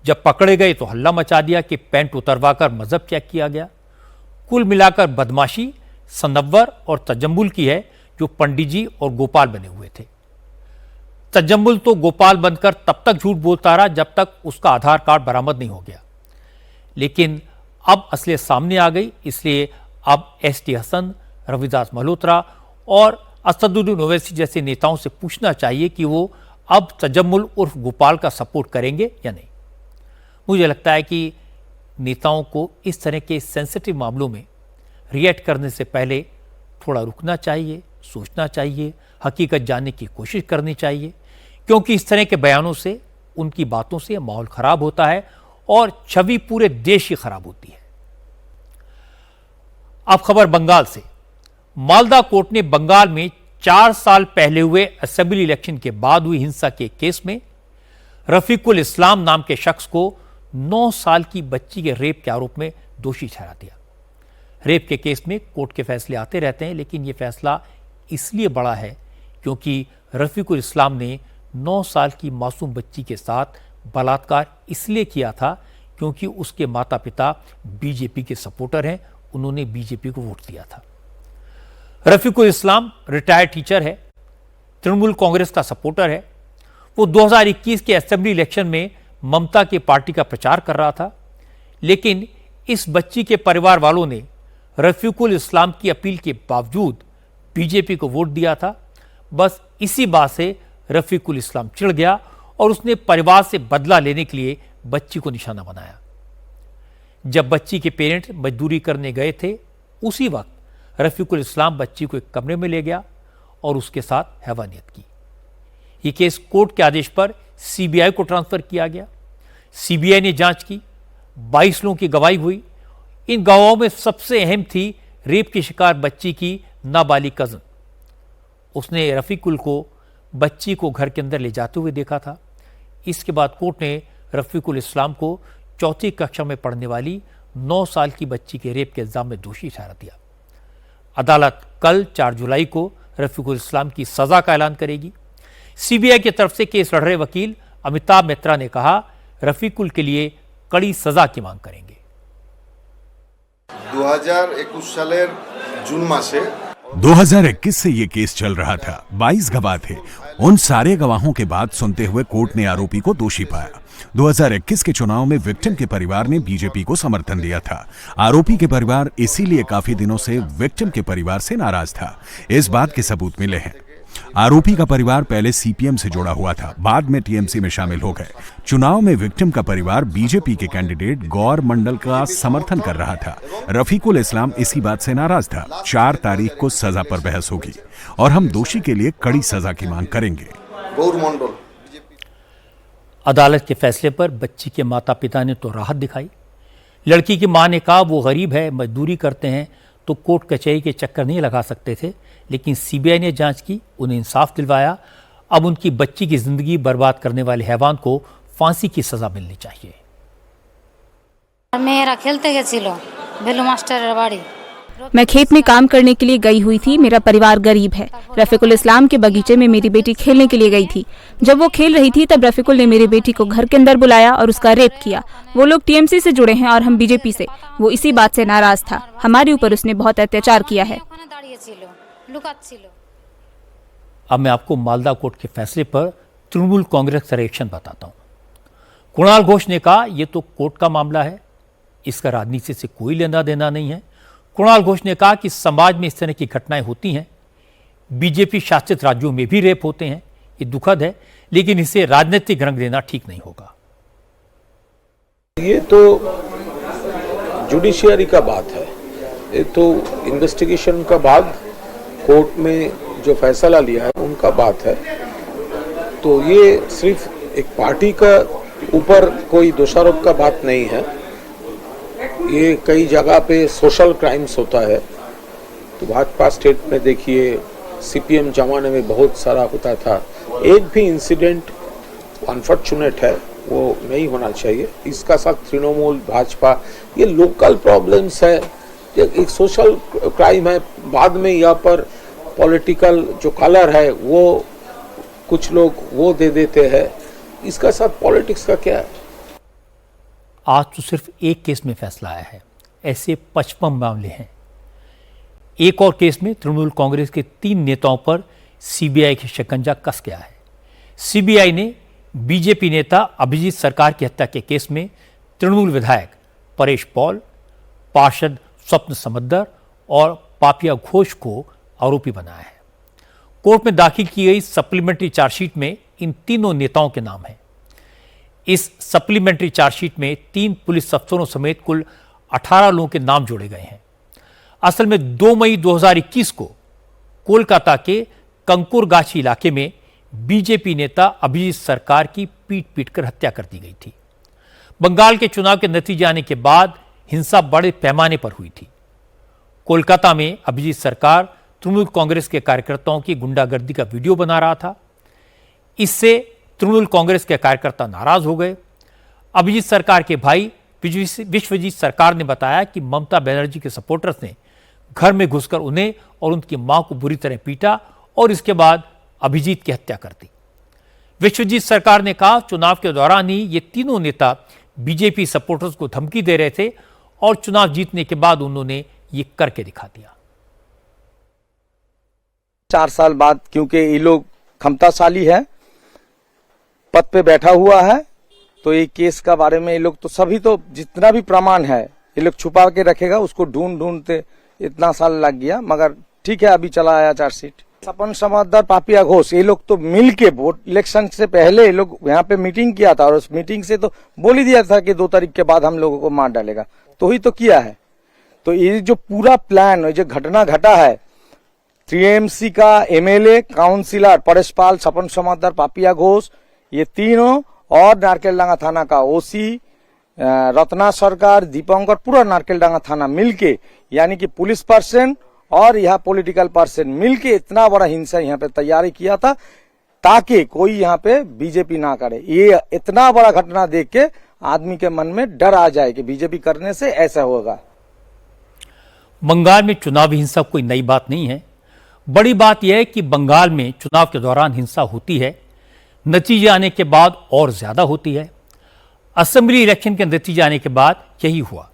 जब पकड़े गए तो हल्ला मचा दिया कि पैंट उतरवाकर मजहब चेक किया गया। कुल मिलाकर बदमाशी सन्नवर और तजम्मुल की है, जो पंडित जी और गोपाल बने हुए थे। तजम्मुल तो गोपाल बनकर तब तक झूठ बोलता रहा जब तक उसका आधार कार्ड बरामद नहीं हो गया, लेकिन अब असलियत सामने आ गई। इसलिए अब एसटी हसन, रविदास मल्होत्रा और असदुद्दीन ओवैसी जैसे नेताओं से पूछना चाहिए कि वो अब तजम्मुल उर्फ गोपाल का सपोर्ट करेंगे या नहीं। मुझे लगता है कि नेताओं को इस तरह के सेंसिटिव मामलों में रिएक्ट करने से पहले थोड़ा रुकना चाहिए, सोचना चाहिए, हकीकत जानने की कोशिश करनी चाहिए, क्योंकि इस तरह के बयानों से, उनकी बातों से माहौल खराब होता है और छवि पूरे देश की खराब होती है। अब खबर बंगाल से। मालदा कोर्ट ने बंगाल में 4 साल पहले हुए असेंबली इलेक्शन के बाद हुई हिंसा के केस में रफीकुल इस्लाम नाम के शख्स को 9 साल की बच्ची के रेप के आरोप में दोषी ठहरा दिया। रेप के केस में कोर्ट के फैसले आते रहते हैं, लेकिन यह फैसला इसलिए बड़ा है क्योंकि रफीकुल इस्लाम ने 9 साल की मासूम बच्ची के साथ बलात्कार इसलिए किया था क्योंकि उसके माता पिता बीजेपी के सपोर्टर हैं, उन्होंने बीजेपी को वोट दिया था। रफीकुल इस्लाम रिटायर्ड टीचर है, तृणमूल कांग्रेस का सपोर्टर है। वो 2021 के असेंबली इलेक्शन में ममता की पार्टी का प्रचार कर रहा था, लेकिन इस बच्ची के परिवार वालों ने रफीकुल इस्लाम की अपील के बावजूद बीजेपी को वोट दिया था। बस इसी बात से रफीकुल इस्लाम चिढ़ गया और उसने परिवार से बदला लेने के लिए बच्ची को निशाना बनाया। जब बच्ची के पेरेंट्स मजदूरी करने गए थे, उसी वक्त रफीकुल इस्लाम बच्ची को एक कमरे में ले गया और उसके साथ हैवानियत की। यह केस कोर्ट के आदेश पर सीबीआई को ट्रांसफर किया गया। सीबीआई ने जांच की, 22 लोगों की गवाही हुई। इन गवाहों में सबसे अहम थी रेप की शिकार बच्ची की नाबालिग कजन। उसने रफीकुल को बच्ची को घर के अंदर ले जाते हुए देखा था। इसके बाद कोर्ट ने रफीकुल इस्लाम को 4वीं कक्षा में पढ़ने वाली 9 साल की बच्ची के रेप के इल्जाम में दोषी ठहरा दिया। अदालत कल 4 जुलाई को रफीकुल इस्लाम की सजा का ऐलान करेगी। सीबीआई की तरफ से केस लड़ रहे वकील अमिताभ मित्रा ने कहा, रफीकुल के लिए कड़ी सजा की मांग करेंगे। 2021 सालेर जून मासे 2021 से ये केस चल रहा था। 22 गवाह थे। उन सारे गवाहों के बाद सुनते हुए कोर्ट ने आरोपी को दोषी पाया। 2021 के चुनाव में विक्टिम के परिवार ने बीजेपी को समर्थन दिया था। आरोपी के परिवार इसीलिए काफी दिनों से विक्टिम के परिवार से नाराज था। इस बात के सबूत मिले हैं। आरोपी का परिवार पहले सीपीएम से जुड़ा हुआ था, बाद में टीएमसी में शामिल हो गए। चुनाव में विक्टिम का परिवार बीजेपी के कैंडिडेट गौर मंडल का समर्थन कर रहा था। रफीकुल इस्लाम इसी बात से नाराज था। 4 तारीख को सजा पर बहस होगी और हम दोषी के लिए कड़ी सजा की मांग करेंगे। अदालत के फैसले पर बच्ची के माता पिता ने तो राहत दिखाई। लड़की की मां ने कहा वो गरीब है, मजदूरी करते हैं, तो कोर्ट कचहरी के चक्कर नहीं लगा सकते थे, लेकिन सीबीआई ने जांच की, उन्हें इंसाफ दिलवाया। अब उनकी बच्ची की जिंदगी बर्बाद करने वाले हैवान को फांसी की सजा मिलनी चाहिए। मेरा खेलते गेছিলো बेलू मास्टर बाड़ी। मैं खेत में काम करने के लिए गई हुई थी। मेरा परिवार गरीब है। रफीकुल इस्लाम के बगीचे में मेरी बेटी खेलने के लिए गई थी। जब वो खेल रही थी तब रफीकुल ने मेरी बेटी को घर के अंदर बुलाया और उसका रेप किया। वो लोग टीएमसी से जुड़े हैं और हम बीजेपी से। वो इसी बात से नाराज था। हमारे ऊपर उसने बहुत अत्याचार किया है। अब मैं आपको मालदा कोर्ट के फैसले पर तृणमूल कांग्रेस का रिएक्शन बताता हूं। कुणाल घोष ने कहा यह तो कोर्ट का मामला है, इसका राजनीति से कोई लेना देना नहीं है। कुणाल घोष ने कहा कि समाज में इस तरह की घटनाएं होती हैं, बीजेपी शासित राज्यों में भी रेप होते हैं, ये दुखद है, लेकिन इसे राजनीतिक रंग देना ठीक नहीं होगा। ये तो जुडिशियरी का बात है, ये तो इन्वेस्टिगेशन का बाद कोर्ट में जो फैसला लिया है उनका बात है। तो ये सिर्फ एक पार्टी का ऊपर कोई दोषारोप का बात नहीं है। ये कई जगह पे सोशल क्राइम्स होता है। तो भाजपा स्टेट में देखिए, सीपीएम जमाने में बहुत सारा होता था। एक भी इंसिडेंट अनफॉर्चुनेट है, वो नहीं होना चाहिए। इसका साथ तृणमूल, भाजपा, ये लोकल प्रॉब्लम्स है, एक सोशल क्राइम है। बाद में यहाँ पर पॉलिटिकल जो कलर है वो कुछ लोग वो दे देते हैं। इसका साथ पॉलिटिक्स का क्या है? आज तो सिर्फ एक केस में फैसला आया है, ऐसे 55 मामले हैं। एक और केस में तृणमूल कांग्रेस के 3 नेताओं पर सीबीआई की शिकंजा कस गया है। सीबीआई ने बीजेपी नेता अभिजीत सरकार की हत्या के केस में तृणमूल विधायक परेश पॉल, पार्षद स्वप्न समद्दर और पापिया घोष को आरोपी बनाया है। कोर्ट में दाखिल की गई सप्लीमेंट्री चार्जशीट में इन तीनों नेताओं के नाम हैं। इस सप्लीमेंट्री चार्जशीट में 3 पुलिस अफसरों समेत कुल 18 लोगों के नाम जोड़े गए हैं। असल में 2 मई 2021 को कोलकाता के कंकुरगाछी इलाके में बीजेपी नेता अभिजीत सरकार की पीट कर हत्या कर दी गई थी। बंगाल के चुनाव के नतीजे आने के बाद हिंसा बड़े पैमाने पर हुई थी। कोलकाता में अभिजीत सरकार तृणमूल कांग्रेस के कार्यकर्ताओं की गुंडागर्दी का वीडियो बना रहा था। इससे तृणमूल कांग्रेस के कार्यकर्ता नाराज हो गए। अभिजीत सरकार के भाई विश्वजीत सरकार ने बताया कि ममता बनर्जी के सपोर्टर्स ने घर में घुसकर उन्हें और उनकी मां को बुरी तरह पीटा और इसके बाद अभिजीत की हत्या कर दी। विश्वजीत सरकार ने कहा, चुनाव के दौरान ही ये तीनों नेता बीजेपी सपोर्टर्स को धमकी दे रहे थे और चुनाव जीतने के बाद उन्होंने ये करके दिखा दिया। 4 साल बाद, क्योंकि ये लोग क्षमताशाली है, पद पे बैठा हुआ है, तो ये केस का बारे में ये लोग तो सभी, तो जितना भी प्रमाण है ये लोग छुपा के रखेगा। उसको ढूंढते इतना साल लग गया, मगर ठीक है, अभी चला आया चार्जशीट। सपन समद्दर, पापिया घोष, ये लोग तो मिल के वोट इलेक्शन से पहले ये लोग यहाँ पे मीटिंग किया था और उस मीटिंग से तो बोल ही दिया था कि 2 तारीख के बाद हम लोगों को मार डालेगा। तो ही तो किया है। तो ये जो पूरा प्लान, जो घटना घटा है, 3MC का एमएलए, काउंसिलर परेश पाल, सपन समद्दर, पापिया घोष, ये तीनों और नारकेलडांगा थाना का ओसी रत्ना सरकार, दीपंकर, पूरा नारकेलडांगा थाना मिलके, यानी कि पुलिस पर्सन और यहाँ पॉलिटिकल पर्सन मिलके इतना बड़ा हिंसा यहाँ पे तैयारी किया था ताकि कोई यहाँ पे बीजेपी ना करे। ये इतना बड़ा घटना देख के आदमी के मन में डर आ जाए कि बीजेपी करने से ऐसा होगा। बंगाल में चुनावी हिंसा कोई नई बात नहीं है। बड़ी बात यह है कि बंगाल में चुनाव के दौरान हिंसा होती है, नतीजे आने के बाद और ज्यादा होती है। असेंबली इलेक्शन के नतीजे आने के बाद यही हुआ।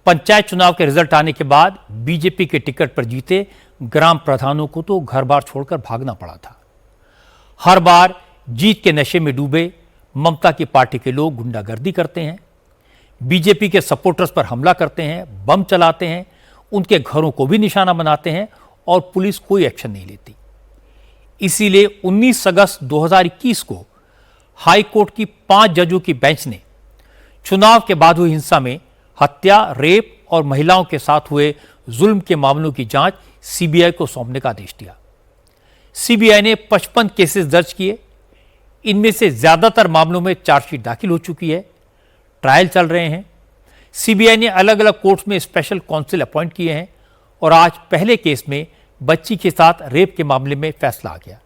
पंचायत चुनाव के रिजल्ट आने के बाद बीजेपी के टिकट पर जीते ग्राम प्रधानों को तो घर बार छोड़कर भागना पड़ा था। हर बार जीत के नशे में डूबे ममता की पार्टी के लोग गुंडागर्दी करते हैं, बीजेपी के सपोर्टर्स पर हमला करते हैं, बम चलाते हैं, उनके घरों को भी निशाना बनाते हैं और पुलिस कोई एक्शन नहीं लेती। इसीलिए 19 अगस्त 2021 को हाई कोर्ट की 5 जजों की बेंच ने चुनाव के बाद हुई हिंसा में हत्या, रेप और महिलाओं के साथ हुए जुल्म के मामलों की जांच सीबीआई को सौंपने का आदेश दिया। सीबीआई ने 55 केसेस दर्ज किए। इनमें से ज्यादातर मामलों में चार्जशीट दाखिल हो चुकी है, ट्रायल चल रहे हैं। सीबीआई ने अलग अलग कोर्ट्स में स्पेशल काउंसिल अपॉइंट किए हैं और आज पहले केस में बच्ची के साथ रेप के मामले में फैसला आ गया।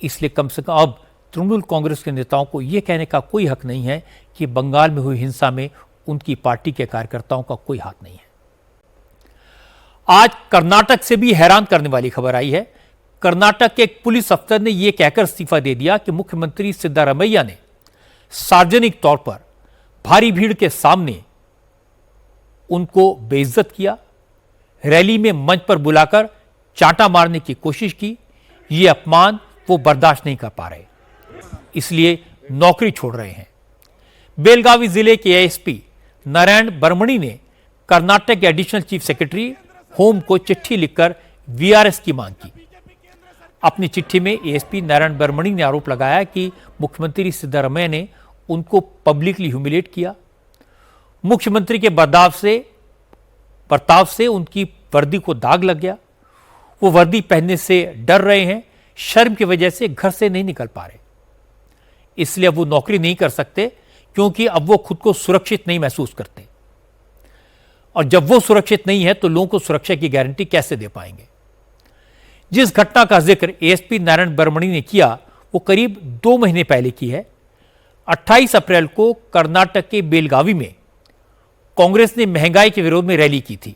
इसलिए कम से कम अब तृणमूल कांग्रेस के नेताओं को यह कहने का कोई हक नहीं है कि बंगाल में हुई हिंसा में उनकी पार्टी के कार्यकर्ताओं का कोई हाथ नहीं है। आज कर्नाटक से भी हैरान करने वाली खबर आई है। कर्नाटक के एक पुलिस अफसर ने यह कहकर इस्तीफा दे दिया कि मुख्यमंत्री सिद्धारमैया ने सार्वजनिक तौर पर भारी भीड़ के सामने उनको बेइज्जत किया, रैली में मंच पर बुलाकर चांटा मारने की कोशिश की। यह अपमान वो बर्दाश्त नहीं कर पा रहे, इसलिए नौकरी छोड़ रहे हैं। बेलगावी जिले के एएसपी नारायण बर्मणी ने कर्नाटक के एडिशनल चीफ सेक्रेटरी होम को चिट्ठी लिखकर वीआरएस की मांग की। अपनी चिट्ठी में एएसपी नारायण बर्मणी ने आरोप लगाया कि मुख्यमंत्री सिद्धारमैया ने उनको पब्लिकली ह्यूमिलेट किया। मुख्यमंत्री के बर्ताव से उनकी वर्दी को दाग लग गया। वो वर्दी पहनने से डर रहे हैं, शर्म की वजह से घर से नहीं निकल पा रहे। इसलिए अब वो नौकरी नहीं कर सकते, क्योंकि अब वो खुद को सुरक्षित नहीं महसूस करते। और जब वो सुरक्षित नहीं है तो लोगों को सुरक्षा की गारंटी कैसे दे पाएंगे? जिस घटना का जिक्र एएसपी नारायण बर्मणी ने किया वो करीब 2 महीने पहले की है। 28 अप्रैल को कर्नाटक के बेलगावी में कांग्रेस ने महंगाई के विरोध में रैली की थी।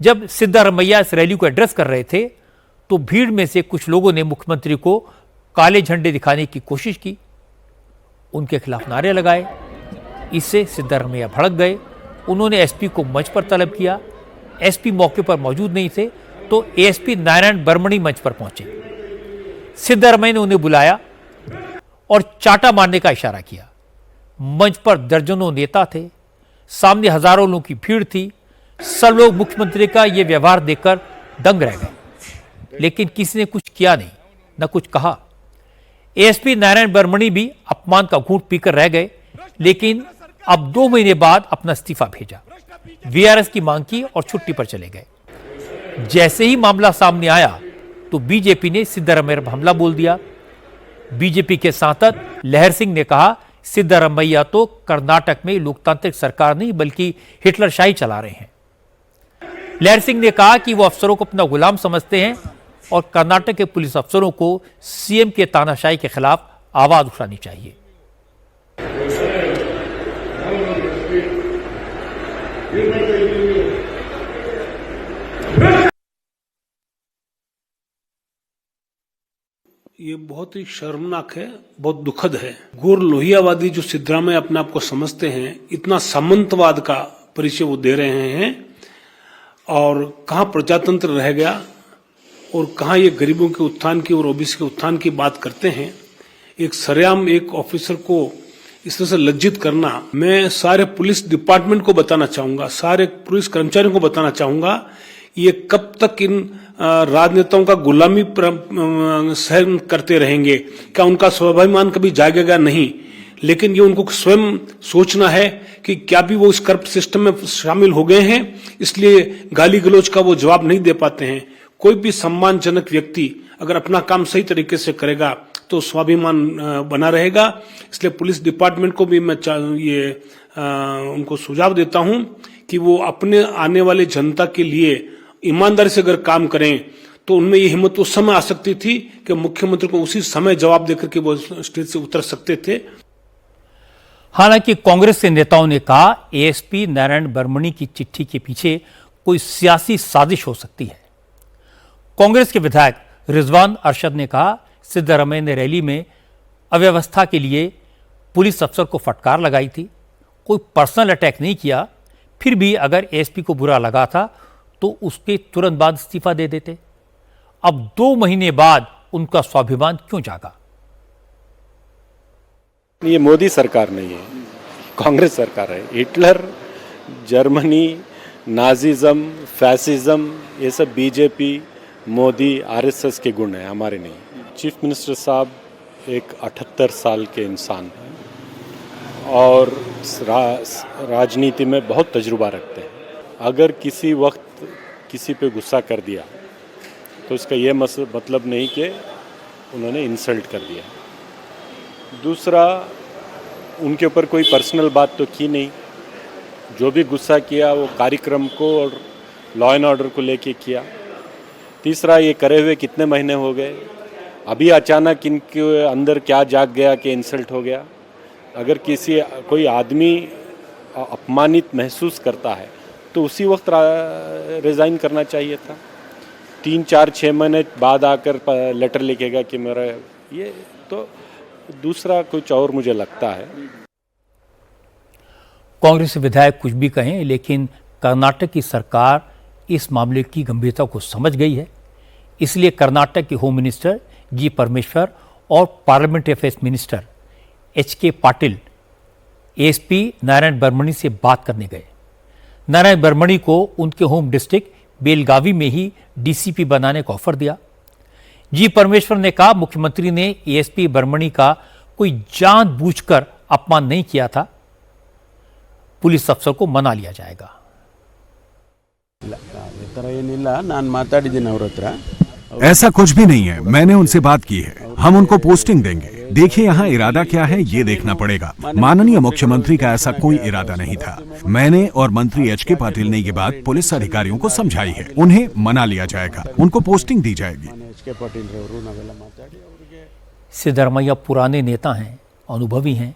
जब सिद्धारमैया इस रैली को एड्रेस कर रहे थे तो भीड़ में से कुछ लोगों ने मुख्यमंत्री को काले झंडे दिखाने की कोशिश की, उनके खिलाफ नारे लगाए। इससे सिद्धारमैया भड़क गए। उन्होंने एसपी को मंच पर तलब किया। एसपी मौके पर मौजूद नहीं थे तो एएसपी नारायण बर्मणी मंच पर पहुंचे। सिद्धारमैया ने उन्हें बुलाया और चाटा मारने का इशारा किया। मंच पर दर्जनों नेता थे, सामने हजारों लोगों की भीड़ थी। सब लोग मुख्यमंत्री का यह व्यवहार देखकर दंग रह गए, लेकिन किसी ने कुछ किया नहीं, न कुछ कहा। एएसपी नारायण बर्मणी भी अपमान का घूंट पीकर रह गए, लेकिन अब 2 महीने बाद अपना इस्तीफा भेजा, वीआरएस की मांग की और छुट्टी पर चले गए। जैसे ही मामला सामने आया तो बीजेपी ने सिद्धारमैया पर हमला बोल दिया। बीजेपी के सांसद लहर सिंह ने कहा सिद्धारमैया तो कर्नाटक में लोकतांत्रिक सरकार नहीं बल्कि हिटलरशाही चला रहे हैं। लहर सिंह ने कहा कि वो अफसरों को अपना गुलाम समझते हैं और कर्नाटक के पुलिस अफसरों को सीएम के तानाशाही के खिलाफ आवाज उठानी चाहिए। ये बहुत ही शर्मनाक है, बहुत दुखद है। घोर लोहियावादी जो सिद्धरामैया अपने आप को समझते हैं, इतना सामंतवाद का परिचय वो दे रहे हैं। और कहाँ प्रजातंत्र रह गया और कहाँ ये गरीबों के उत्थान की और ओबीसी के उत्थान की बात करते हैं। एक सरेआम एक ऑफिसर को इस तरह से लज्जित करना, मैं सारे पुलिस डिपार्टमेंट को बताना चाहूंगा, सारे पुलिस कर्मचारियों को बताना चाहूंगा, ये कब तक इन राजनेताओं का गुलामी सहन करते रहेंगे? क्या उनका स्वाभिमान कभी जागेगा? नहीं। लेकिन ये उनको स्वयं सोचना है कि क्या भी वो इस करप्ट सिस्टम में शामिल हो गए हैं, इसलिए गाली गलौज का वो जवाब नहीं दे पाते हैं। कोई भी सम्मानजनक व्यक्ति अगर अपना काम सही तरीके से करेगा तो स्वाभिमान बना रहेगा। इसलिए पुलिस डिपार्टमेंट को भी मैं उनको सुझाव देता हूं कि वो अपने आने वाले जनता के लिए ईमानदारी से अगर काम करें तो उनमें ये हिम्मत उस समय आ सकती थी कि मुख्यमंत्री को उसी समय जवाब देकर के वो स्टेज से उतर सकते थे। हालांकि कांग्रेस के नेताओं ने कहा एएसपी नारायण बर्मणी की चिट्ठी के पीछे कोई सियासी साजिश हो सकती है। कांग्रेस के विधायक रिजवान अरशद ने कहा सिद्धारमैया ने रैली में अव्यवस्था के लिए पुलिस अफसर को फटकार लगाई थी, कोई पर्सनल अटैक नहीं किया। फिर भी अगर एएसपी को बुरा लगा था तो उसके तुरंत बाद इस्तीफा दे देते। अब 2 महीने बाद उनका स्वाभिमान क्यों जागा? ये मोदी सरकार नहीं है, कांग्रेस सरकार है। हिटलर, जर्मनी, नाजिज्म, फैसिज्म, ये सब बीजेपी, मोदी, आरएसएस के गुण हैं, हमारे नहीं। चीफ मिनिस्टर साहब एक 78 साल के इंसान हैं और राजनीति में बहुत तजुर्बा रखते हैं। अगर किसी वक्त किसी पे गुस्सा कर दिया तो इसका ये मतलब नहीं कि उन्होंने इंसल्ट कर दिया। दूसरा, उनके ऊपर कोई पर्सनल बात तो की नहीं। जो भी गुस्सा किया वो कार्यक्रम को और लॉ एंड ऑर्डर को लेके किया। तीसरा, ये करे हुए कितने महीने हो गए, अभी अचानक इनके अंदर क्या जाग गया कि इंसल्ट हो गया। अगर कोई आदमी अपमानित महसूस करता है तो उसी वक्त रिज़ाइन करना चाहिए था। 3, 4, 6 महीने बाद आकर लेटर लिखेगा कि मेरा ये तो दूसरा कुछ और मुझे लगता है। कांग्रेस विधायक कुछ भी कहें, लेकिन कर्नाटक की सरकार इस मामले की गंभीरता को समझ गई है। इसलिए कर्नाटक के होम मिनिस्टर जी परमेश्वर और parliamentary affairs minister H K. Patil ASP Narayan Barmani से बात करने गए। नारायण बर्मणी को उनके होम डिस्ट्रिक्ट बेलगावी में ही डीसीपी बनाने का ऑफर दिया। जी परमेश्वर ने कहा मुख्यमंत्री ने एएसपी बर्मणी का कोई जानबूझकर अपमान नहीं किया था, पुलिस अफसर को मना लिया जाएगा। ऐसा कुछ भी नहीं है, मैंने उनसे बात की है, हम उनको पोस्टिंग देंगे। देखिए यहाँ इरादा क्या है ये देखना पड़ेगा। माननीय मुख्यमंत्री का ऐसा कोई इरादा नहीं था। मैंने और मंत्री एच.के. पाटिल ने ये बात पुलिस अधिकारियों को समझाई है। उन्हें मना लिया जाएगा, उनको पोस्टिंग दी जाएगी। सिद्धरमैया पुराने नेता हैं, अनुभवी हैं।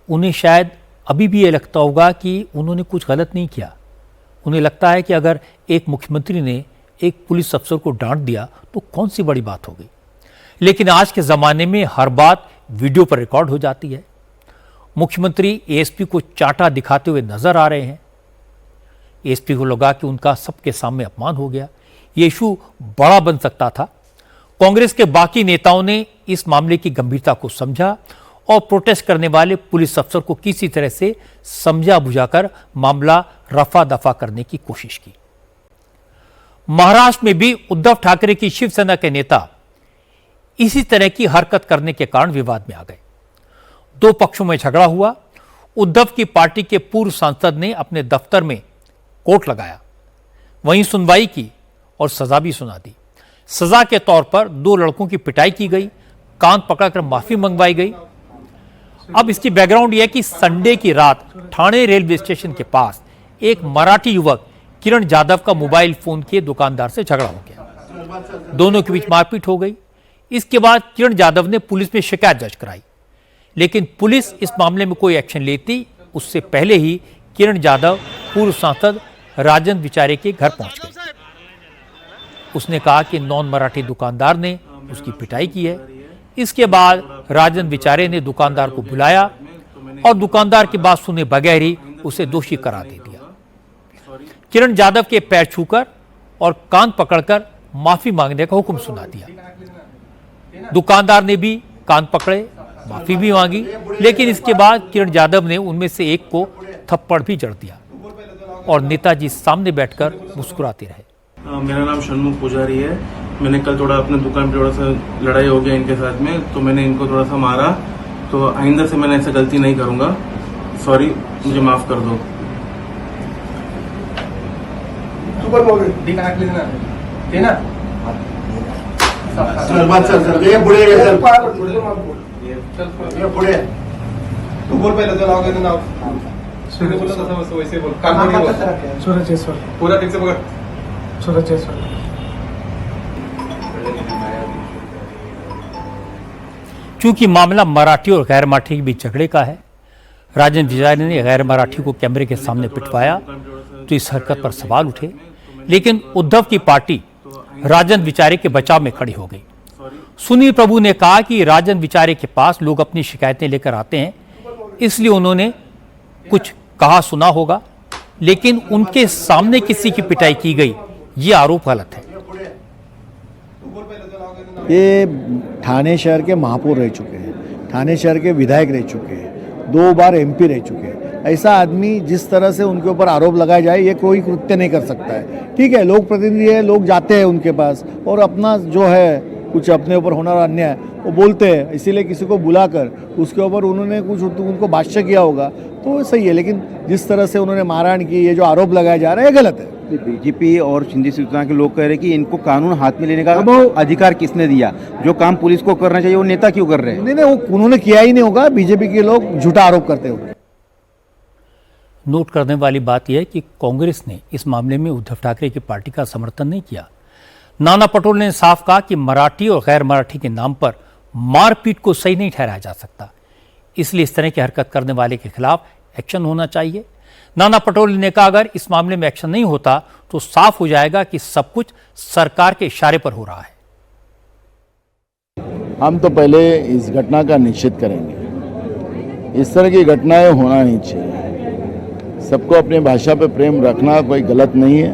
उन्हें शायद अभी भी ये लगता होगा कि उन्होंने कुछ गलत नहीं किया। उन्हें लगता है कि अगर एक मुख्यमंत्री ने एक पुलिस अफसर को डांट दिया तो कौन सी बड़ी बात हो गई। लेकिन आज के ज़माने में हर बात वीडियो पर रिकॉर्ड हो जाती है। मुख्यमंत्री एएसपी को चाटा दिखाते हुए नजर आ रहे हैं। एएसपी को लगा कि उनका सबके सामने अपमान हो गया, ये इशू बड़ा बन सकता था। कांग्रेस के बाकी नेताओं ने इस मामले की गंभीरता को समझा और प्रोटेस्ट करने वाले पुलिस अफसर को किसी तरह से समझा बुझाकर मामला रफा दफा करने की कोशिश की। महाराष्ट्र में भी उद्धव ठाकरे की शिवसेना के नेता इसी तरह की हरकत करने के कारण विवाद में आ गए। दो पक्षों में झगड़ा हुआ। उद्धव की पार्टी के पूर्व सांसद ने अपने दफ्तर में कोर्ट लगाया, वहीं सुनवाई की और सजा भी सुना दी। सजा के तौर पर दो लड़कों की पिटाई की गई, कान पकड़कर माफी मंगवाई गई। अब इसकी बैकग्राउंड यह है कि संडे की रात ठाणे रेलवे स्टेशन के पास एक मराठी युवक किरण जाधव का मोबाइल फोन के दुकानदार से झगड़ा हो गया। दोनों के बीच मारपीट हो गई। इसके बाद किरण जाधव ने पुलिस में शिकायत दर्ज कराई, लेकिन पुलिस इस मामले में कोई एक्शन लेती उससे पहले ही किरण जाधव पूर्व सांसद राजन विचारे के घर पहुंच गई। उसने कहा कि नॉन मराठी दुकानदार ने उसकी पिटाई की है। इसके बाद राजन विचारे ने दुकानदार को बुलाया और दुकानदार की बात सुने बगैर ही उसे दोषी करार दे दिया। किरण जाधव के पैर छूकर और कान पकड़कर माफी मांगने का हुक्म सुना दिया। दुकानदार ने भी कान पकड़े, माफी भी मांगी, लेकिन इसके बाद किरण जाधव ने उनमें से एक को थप्पड़ भी जड़ दिया और नेताजी सामने बैठकर मुस्कुराते रहे। मेरा नाम षणमुख पुजारी है। मैंने कल थोड़ा अपने दुकान पे थोड़ा सा लड़ाई हो गया इनके साथ में, तो मैंने इनको थोड़ा सा मारा। तो आइंदा से मैंने ऐसा गलती नहीं करूंगा। सॉरी, मुझे माफ कर दो। तू बोल पहले तो नाव नाव बोला था वैसे बोल। सूरज जयसवाल पूरा ठीक से पकड़। सूरज जयसवाल। चूंकि मामला मराठी और गैर मराठी के बीच झगड़े का है, राजन विचारे ने गैर मराठी को कैमरे के सामने पिटवाया तो इस हरकत पर सवाल उठे। लेकिन उद्धव की पार्टी राजन विचारे के बचाव में खड़ी हो गई। सुनील प्रभु ने कहा कि राजन विचारे के पास लोग अपनी शिकायतें लेकर आते हैं, इसलिए उन्होंने कुछ कहा सुना होगा, लेकिन उनके सामने किसी की पिटाई की गई, ये आरोप गलत है। ये ठाणे शहर के महापौर रह चुके हैं, ठाणे शहर के विधायक रह चुके हैं, 2 बार एमपी रह चुके हैं। ऐसा आदमी जिस तरह से उनके ऊपर आरोप लगाया जाए, ये कोई कृत्य नहीं कर सकता है। ठीक है, लोग प्रतिनिधि है, लोग जाते हैं उनके पास और अपना जो है कुछ अपने ऊपर होना अन्याय वो बोलते हैं, इसीलिए किसी को बुलाकर उसके ऊपर उन्होंने कुछ उनको भाष्य किया होगा तो सही है। लेकिन जिस तरह से उन्होंने मारहाण की, ये जो आरोप लगाया जा रहा है, ये गलत है। बीजेपी और सिंधी शिवसेना के लोग कह रहे हैं कि इनको कानून हाथ में लेने का अधिकार किसने दिया? जो काम पुलिस को करना चाहिए वो नेता क्यों कर रहे हैं? नहीं, वो उन्होंने किया ही नहीं होगा। बीजेपी के लोग झूठा आरोप करते होंगे। नोट करने वाली बात यह है कि कांग्रेस ने इस मामले में उद्धव ठाकरे की पार्टी का समर्थन नहीं किया। नाना पटोले ने साफ कहा कि मराठी और गैर मराठी के नाम पर मारपीट को सही नहीं ठहराया जा सकता, इसलिए इस तरह की हरकत करने वाले के खिलाफ एक्शन होना चाहिए। नाना पटोले ने कहा अगर इस मामले में एक्शन नहीं होता तो साफ हो जाएगा कि सब कुछ सरकार के इशारे पर हो रहा है। हम तो पहले इस घटना का निश्चित करेंगे। इस तरह की घटनाएं होना नहीं चाहिए। सबको अपनी भाषा पे प्रेम रखना कोई गलत नहीं है,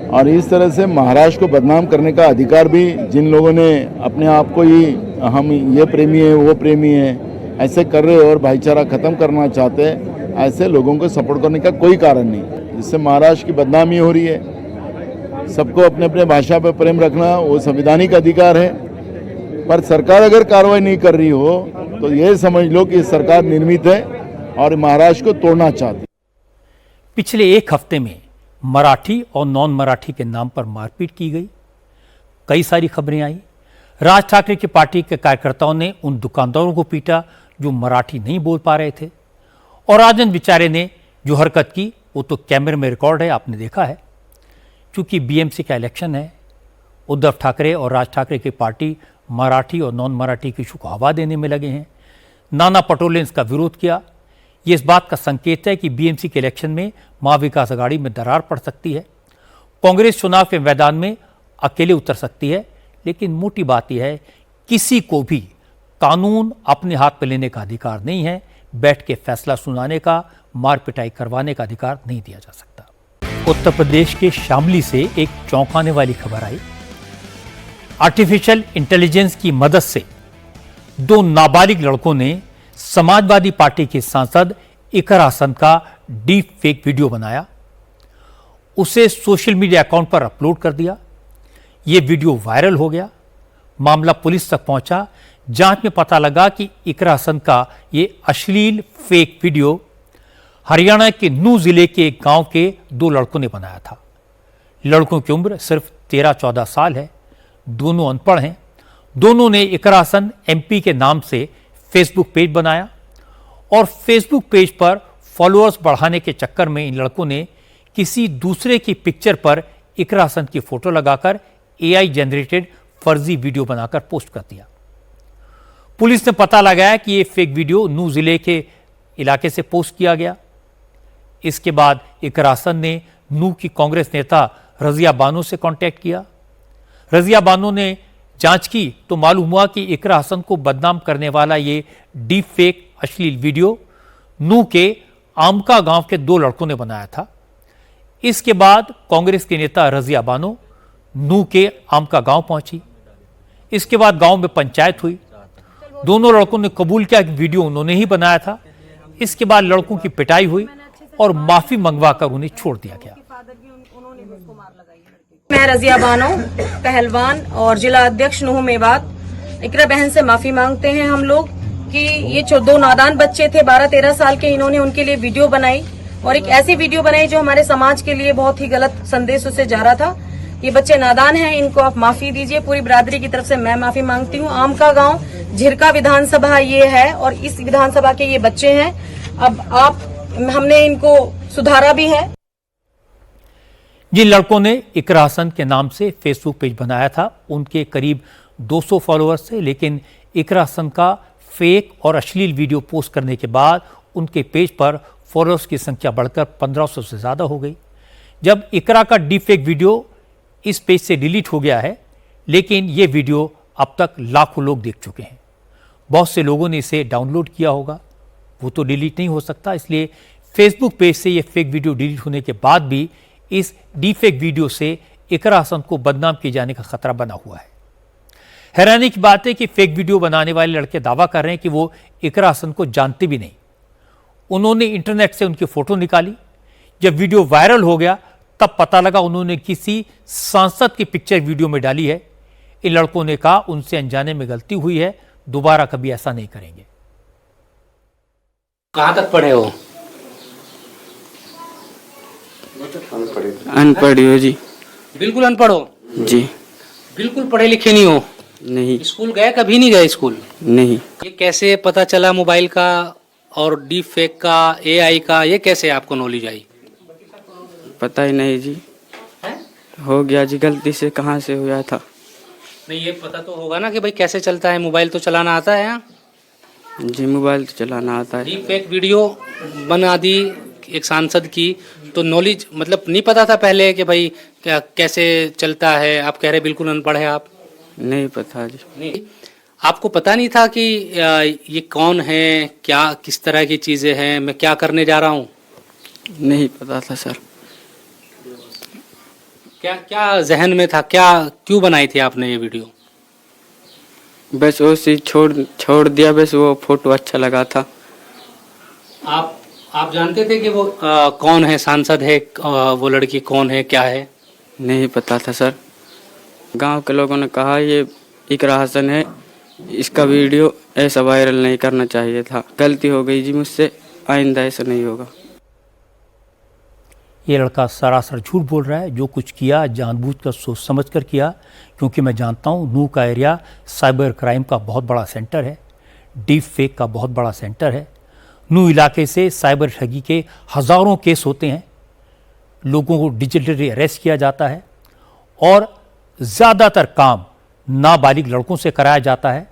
और इस तरह से महाराष्ट्र को बदनाम करने का अधिकार भी जिन लोगों ने अपने आप को ही हम ये प्रेमी है वो प्रेमी है ऐसे कर रहे और भाईचारा खत्म करना चाहते हैं, ऐसे लोगों को सपोर्ट करने का कोई कारण नहीं। जिससे महाराष्ट्र की बदनामी हो रही है। सबको अपने अपने भाषा पर प्रेम रखना वो संवैधानिक अधिकार है, पर सरकार अगर कार्रवाई नहीं कर रही हो तो ये समझ लो कि सरकार निर्मित है और महाराष्ट्र को तोड़ना चाहती है। पिछले एक हफ्ते में मराठी और नॉन मराठी के नाम पर मारपीट की गई, कई सारी खबरें आई। राज ठाकरे की पार्टी के कार्यकर्ताओं ने उन दुकानदारों को पीटा जो मराठी नहीं बोल पा रहे थे, और राजन बेचारे ने जो हरकत की वो तो कैमरे में रिकॉर्ड है, आपने देखा है। क्योंकि बीएमसी का इलेक्शन है, उद्धव ठाकरे और राज ठाकरे की पार्टी मराठी और नॉन मराठी की इशू को हवा देने में लगे हैं। नाना पटोले ने इसका विरोध किया। ये इस बात का संकेत है कि बीएमसी के इलेक्शन में महाविकास अघाड़ी में दरार पड़ सकती है। कांग्रेस चुनाव के मैदान में अकेले उतर सकती है, लेकिन मोटी बात यह है, किसी को भी कानून अपने हाथ में लेने का अधिकार नहीं है। बैठ के फैसला सुनाने का, मार पिटाई करवाने का अधिकार नहीं दिया जा सकता। उत्तर प्रदेश के शामली से एक चौंकाने वाली खबर आई। आर्टिफिशियल इंटेलिजेंस की मदद से 2 नाबालिग लड़कों ने समाजवादी पार्टी के सांसद इकर हसन का डीप फेक वीडियो बनाया, उसे सोशल मीडिया अकाउंट पर अपलोड कर दिया। यह वीडियो वायरल हो गया, मामला पुलिस तक पहुंचा। जांच में पता लगा कि इकर हसन का यह अश्लील फेक वीडियो हरियाणा के नू जिले के एक गांव के 2 लड़कों ने बनाया था। लड़कों की उम्र सिर्फ 13-14 साल है, दोनों अनपढ़ हैं। दोनों ने इकर हसन एमपी के नाम से फेसबुक पेज बनाया और फेसबुक पेज पर फॉलोअर्स बढ़ाने के चक्कर में इन लड़कों ने किसी दूसरे की पिक्चर पर इकर हसन की फोटो लगाकर एआई जनरेटेड फर्जी वीडियो बनाकर पोस्ट कर दिया। पुलिस ने पता लगाया कि यह फेक वीडियो नू जिले के इलाके से पोस्ट किया गया। इसके बाद इकर हसन ने नू की कांग्रेस नेता रजिया बानो से कांटेक्ट किया। रजिया बानो ने जांच की तो मालूम हुआ कि इकर हसन को बदनाम करने वाला ये डीप फेक अश्लील वीडियो नू के आमका गांव के 2 लड़कों ने बनाया था। इसके बाद कांग्रेस के नेता रजिया बानो नू के आमका गांव पहुंची। इसके बाद गांव में पंचायत हुई। दोनों लड़कों ने कबूल किया कि वीडियो उन्होंने ही बनाया था। इसके बाद लड़कों की पिटाई हुई और माफी मंगवाकर उन्हें छोड़ दिया गया। मैं रजिया बानो, पहलवान और जिला अध्यक्ष नूह मेवात। इकरा बहन से माफी मांगते हैं हम लोग कि ये 2 नादान बच्चे थे 12-13 साल के, इन्होंने उनके लिए वीडियो बनाई और एक ऐसी वीडियो बनाई जो हमारे समाज के लिए बहुत ही गलत संदेश उससे जा रहा था। ये बच्चे नादान हैं, इनको आप माफी दीजिए। पूरी बिरादरी की तरफ से मैं माफी मांगती हूँ। आमका गांव झिरका विधानसभा ये है और इस विधानसभा के ये बच्चे हैं। अब हमने इनको सुधारा भी है। जिन लड़कों ने इकर हसन के नाम से फेसबुक पेज बनाया था उनके करीब 200 फॉलोअर्स थे, लेकिन इकर हसन का फेक और अश्लील वीडियो पोस्ट करने के बाद उनके पेज पर फॉलोअर्स की संख्या बढ़कर 1500 से ज़्यादा हो गई। जब इकरा का डीप फेक वीडियो इस पेज से डिलीट हो गया है, लेकिन ये वीडियो अब तक लाखों लोग देख चुके हैं। बहुत से लोगों ने इसे डाउनलोड किया होगा, वो तो डिलीट नहीं हो सकता। इसलिए फेसबुक पेज से ये फेक वीडियो डिलीट होने के बाद भी इस डीफेक वीडियो से इकर हसन को बदनाम किए जाने का खतरा बना हुआ है। हैरानी की बात है कि फेक वीडियो बनाने वाले लड़के दावा कर रहे हैं कि वो इकर हसन को जानते भी नहीं। उन्होंने इंटरनेट से उनकी फोटो निकाली। जब वीडियो वायरल हो गया तब पता लगा उन्होंने किसी सांसद की पिक्चर वीडियो में डाली है। इन लड़कों ने कहा उनसे अनजाने में गलती हुई है, दोबारा कभी ऐसा नहीं करेंगे। कहाँ तक पढ़े हो? अनपढ़ हो जी। बिल्कुल अनपढ़ हो जी। बिल्कुल पढ़े लिखे नहीं हो? नहीं। स्कूल गए? कभी नहीं गए स्कूल? नहीं। ये कैसे पता चला मोबाइल का और डीप फेक का, एआई का, ये कैसे आपको नॉलेज आई? पता ही नहीं जी। हो गया जी, गलती से कहाँ से हुआ था। नहीं, ये पता तो होगा ना कि भाई कैसे चलता है, मोबाइल तो चलाना आता है? जी मोबाइल तो चलाना आता है। डीप फेक वीडियो बना दी एक सांसद की, तो नॉलेज मतलब नहीं पता था पहले कि भाई क्या कैसे चलता है? आप कह रहे बिल्कुल अनपढ़ है आप? नहीं पता जी। नहीं, आपको पता नहीं था कि ये कौन है, क्या किस तरह की चीजें हैं, मैं क्या करने जा रहा हूँ? नहीं पता था सर। क्या क्या जहन में था, क्या क्यों बनाई थी आपने ये वीडियो? बस उसी छोड़ दिया, बस वो फोटो अच्छा लगा था। आप जानते थे कि वो कौन है, सांसद है, वो लड़की कौन है, क्या है? नहीं पता था सर। गांव के लोगों ने कहा ये इकर हसन है, इसका वीडियो ऐसा वायरल नहीं करना चाहिए था। गलती हो गई जी मुझसे, आइंदा ऐसा नहीं होगा। ये लड़का सरासर झूठ बोल रहा है। जो कुछ किया जानबूझकर सोच समझ कर किया, क्योंकि मैं जानता हूँ नूह का एरिया साइबर क्राइम का बहुत बड़ा सेंटर है, डीप फेक का बहुत बड़ा सेंटर है। नूह इलाके से साइबर ठगी के हज़ारों केस होते हैं, लोगों को डिजिटली अरेस्ट किया जाता है और ज़्यादातर काम नाबालिग लड़कों से कराया जाता है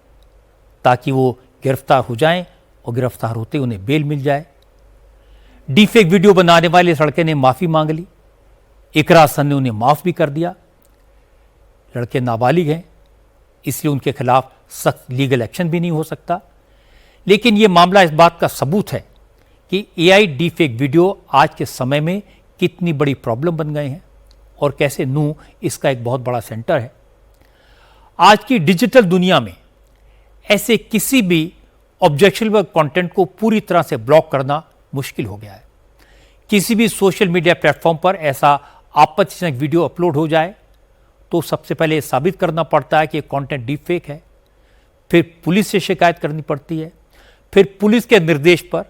ताकि वो गिरफ्तार हो जाएं और गिरफ्तार होते उन्हें बेल मिल जाए। डीफेक वीडियो बनाने वाले लड़के ने माफ़ी मांग ली, इकरा हसन ने उन्हें माफ़ भी कर दिया। लड़के नाबालिग हैं, इसलिए उनके खिलाफ सख्त लीगल एक्शन भी नहीं हो सकता। लेकिन ये मामला इस बात का सबूत है कि एआई डीफेक वीडियो आज के समय में कितनी बड़ी प्रॉब्लम बन गए हैं और कैसे नूह इसका एक बहुत बड़ा सेंटर है। आज की डिजिटल दुनिया में ऐसे किसी भी ऑब्जेक्शनेबल कंटेंट को पूरी तरह से ब्लॉक करना मुश्किल हो गया है। किसी भी सोशल मीडिया प्लेटफॉर्म पर ऐसा आपत्तिजनक वीडियो अपलोड हो जाए तो सबसे पहले साबित करना पड़ता है कि कंटेंट डीप फेक है, फिर पुलिस से शिकायत करनी पड़ती है, फिर पुलिस के निर्देश पर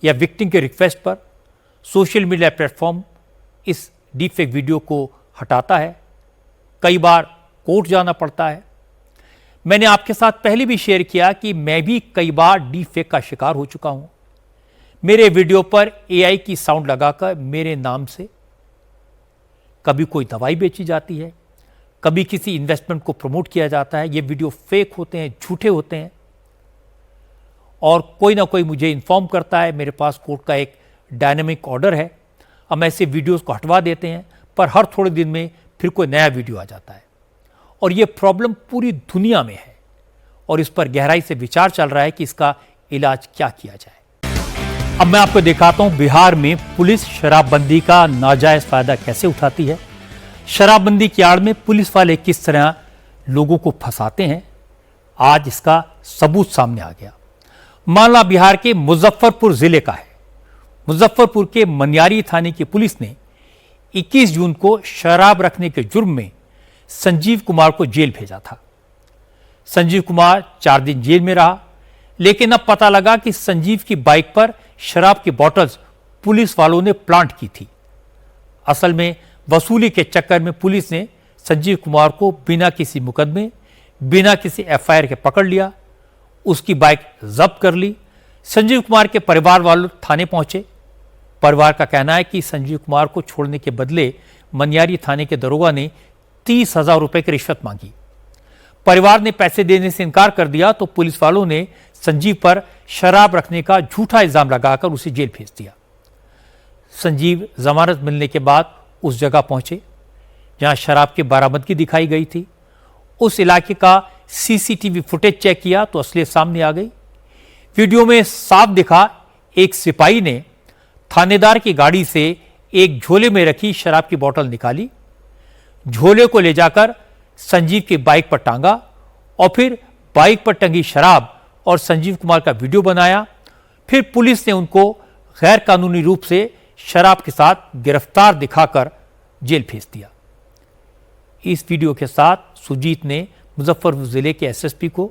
या विक्टिम के रिक्वेस्ट पर सोशल मीडिया प्लेटफॉर्म इस डीप फेक वीडियो को हटाता है। कई बार कोर्ट जाना पड़ता है। मैंने आपके साथ पहले भी शेयर किया कि मैं भी कई बार डीप फेक का शिकार हो चुका हूं। मेरे वीडियो पर एआई की साउंड लगाकर मेरे नाम से कभी कोई दवाई बेची जाती है, कभी किसी इन्वेस्टमेंट को प्रमोट किया जाता है। ये वीडियो फेक होते हैं, झूठे होते हैं और कोई ना कोई मुझे इन्फॉर्म करता है। मेरे पास कोर्ट का एक डायनेमिक ऑर्डर है, हम ऐसे वीडियोस को हटवा देते हैं, पर हर थोड़े दिन में फिर कोई नया वीडियो आ जाता है और ये प्रॉब्लम पूरी दुनिया में है और इस पर गहराई से विचार चल रहा है कि इसका इलाज क्या किया जाए। अब मैं आपको दिखाता हूं बिहार में पुलिस शराबबंदी का नाजायज फायदा कैसे उठाती है। शराबबंदी की आड़ में पुलिस वाले किस तरह लोगों को फंसाते हैं, आज इसका सबूत सामने आ गया। मामला बिहार के मुजफ्फरपुर जिले का है। मुजफ्फरपुर के मनियारी थाने की पुलिस ने 21 जून को शराब रखने के जुर्म में संजीव कुमार को जेल भेजा था। संजीव कुमार 4 दिन जेल में रहा, लेकिन अब पता लगा कि संजीव की बाइक पर शराब की बोतल्स पुलिस वालों ने प्लांट की थी। असल में वसूली के चक्कर में पुलिस ने संजीव कुमार को बिना किसी मुकदमे, बिना किसी एफआईआर के पकड़ लिया, उसकी बाइक जब्त कर ली। संजीव कुमार के परिवार वालों थाने पहुंचे। परिवार का कहना है कि संजीव कुमार को छोड़ने के बदले मनियारी थाने के दरोगा ने 30,000 रुपए की रिश्वत मांगी। परिवार ने पैसे देने से इनकार कर दिया तो पुलिस वालों ने संजीव पर शराब रखने का झूठा इल्जाम लगाकर उसे जेल भेज दिया। संजीव जमानत मिलने के बाद उस जगह पहुंचे जहां शराब की बरामदगी दिखाई गई थी। उस इलाके का सीसीटीवी फुटेज चेक किया तो असलियत सामने आ गई। वीडियो में साफ दिखा एक सिपाही ने थानेदार की गाड़ी से एक झोले में रखी शराब की बोतल निकाली, झोले को ले जाकर संजीव की बाइक पर टांगा और फिर बाइक पर टंगी शराब और संजीव कुमार का वीडियो बनाया। फिर पुलिस ने उनको गैर कानूनी रूप से शराब के साथ गिरफ्तार दिखाकर जेल भेज दिया। इस वीडियो के साथ सुजीत ने मुजफ्फरपुर जिले के एसएसपी को,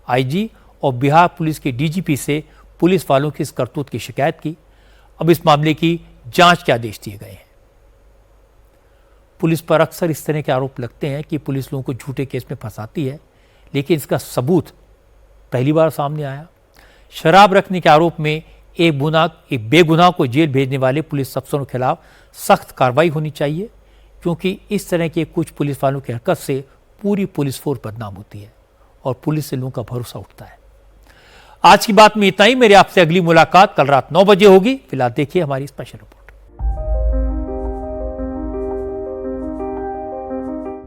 आईजी और बिहार पुलिस के डीजीपी से पुलिस वालों की इस करतूत की शिकायत की। अब इस मामले की जांच के आदेश दिए गए हैं। पुलिस पर अक्सर इस तरह के आरोप लगते हैं कि पुलिस लोगों को झूठे केस में फंसाती है, लेकिन इसका सबूत पहली बार सामने आया। शराब रखने के आरोप में एक बेगुनाह को जेल भेजने वाले पुलिस अफसरों के खिलाफ सख्त कार्रवाई होनी चाहिए, क्योंकि इस तरह के कुछ पुलिस वालों की हरकत से पूरी पुलिस फोर्स बदनाम होती है और पुलिस से लोगों का भरोसा उठता है। आज की बात में इतना ही। मेरे आपसे अगली मुलाकात कल रात 9 बजे होगी। फिलहाल देखिए हमारी स्पेशल रिपोर्ट।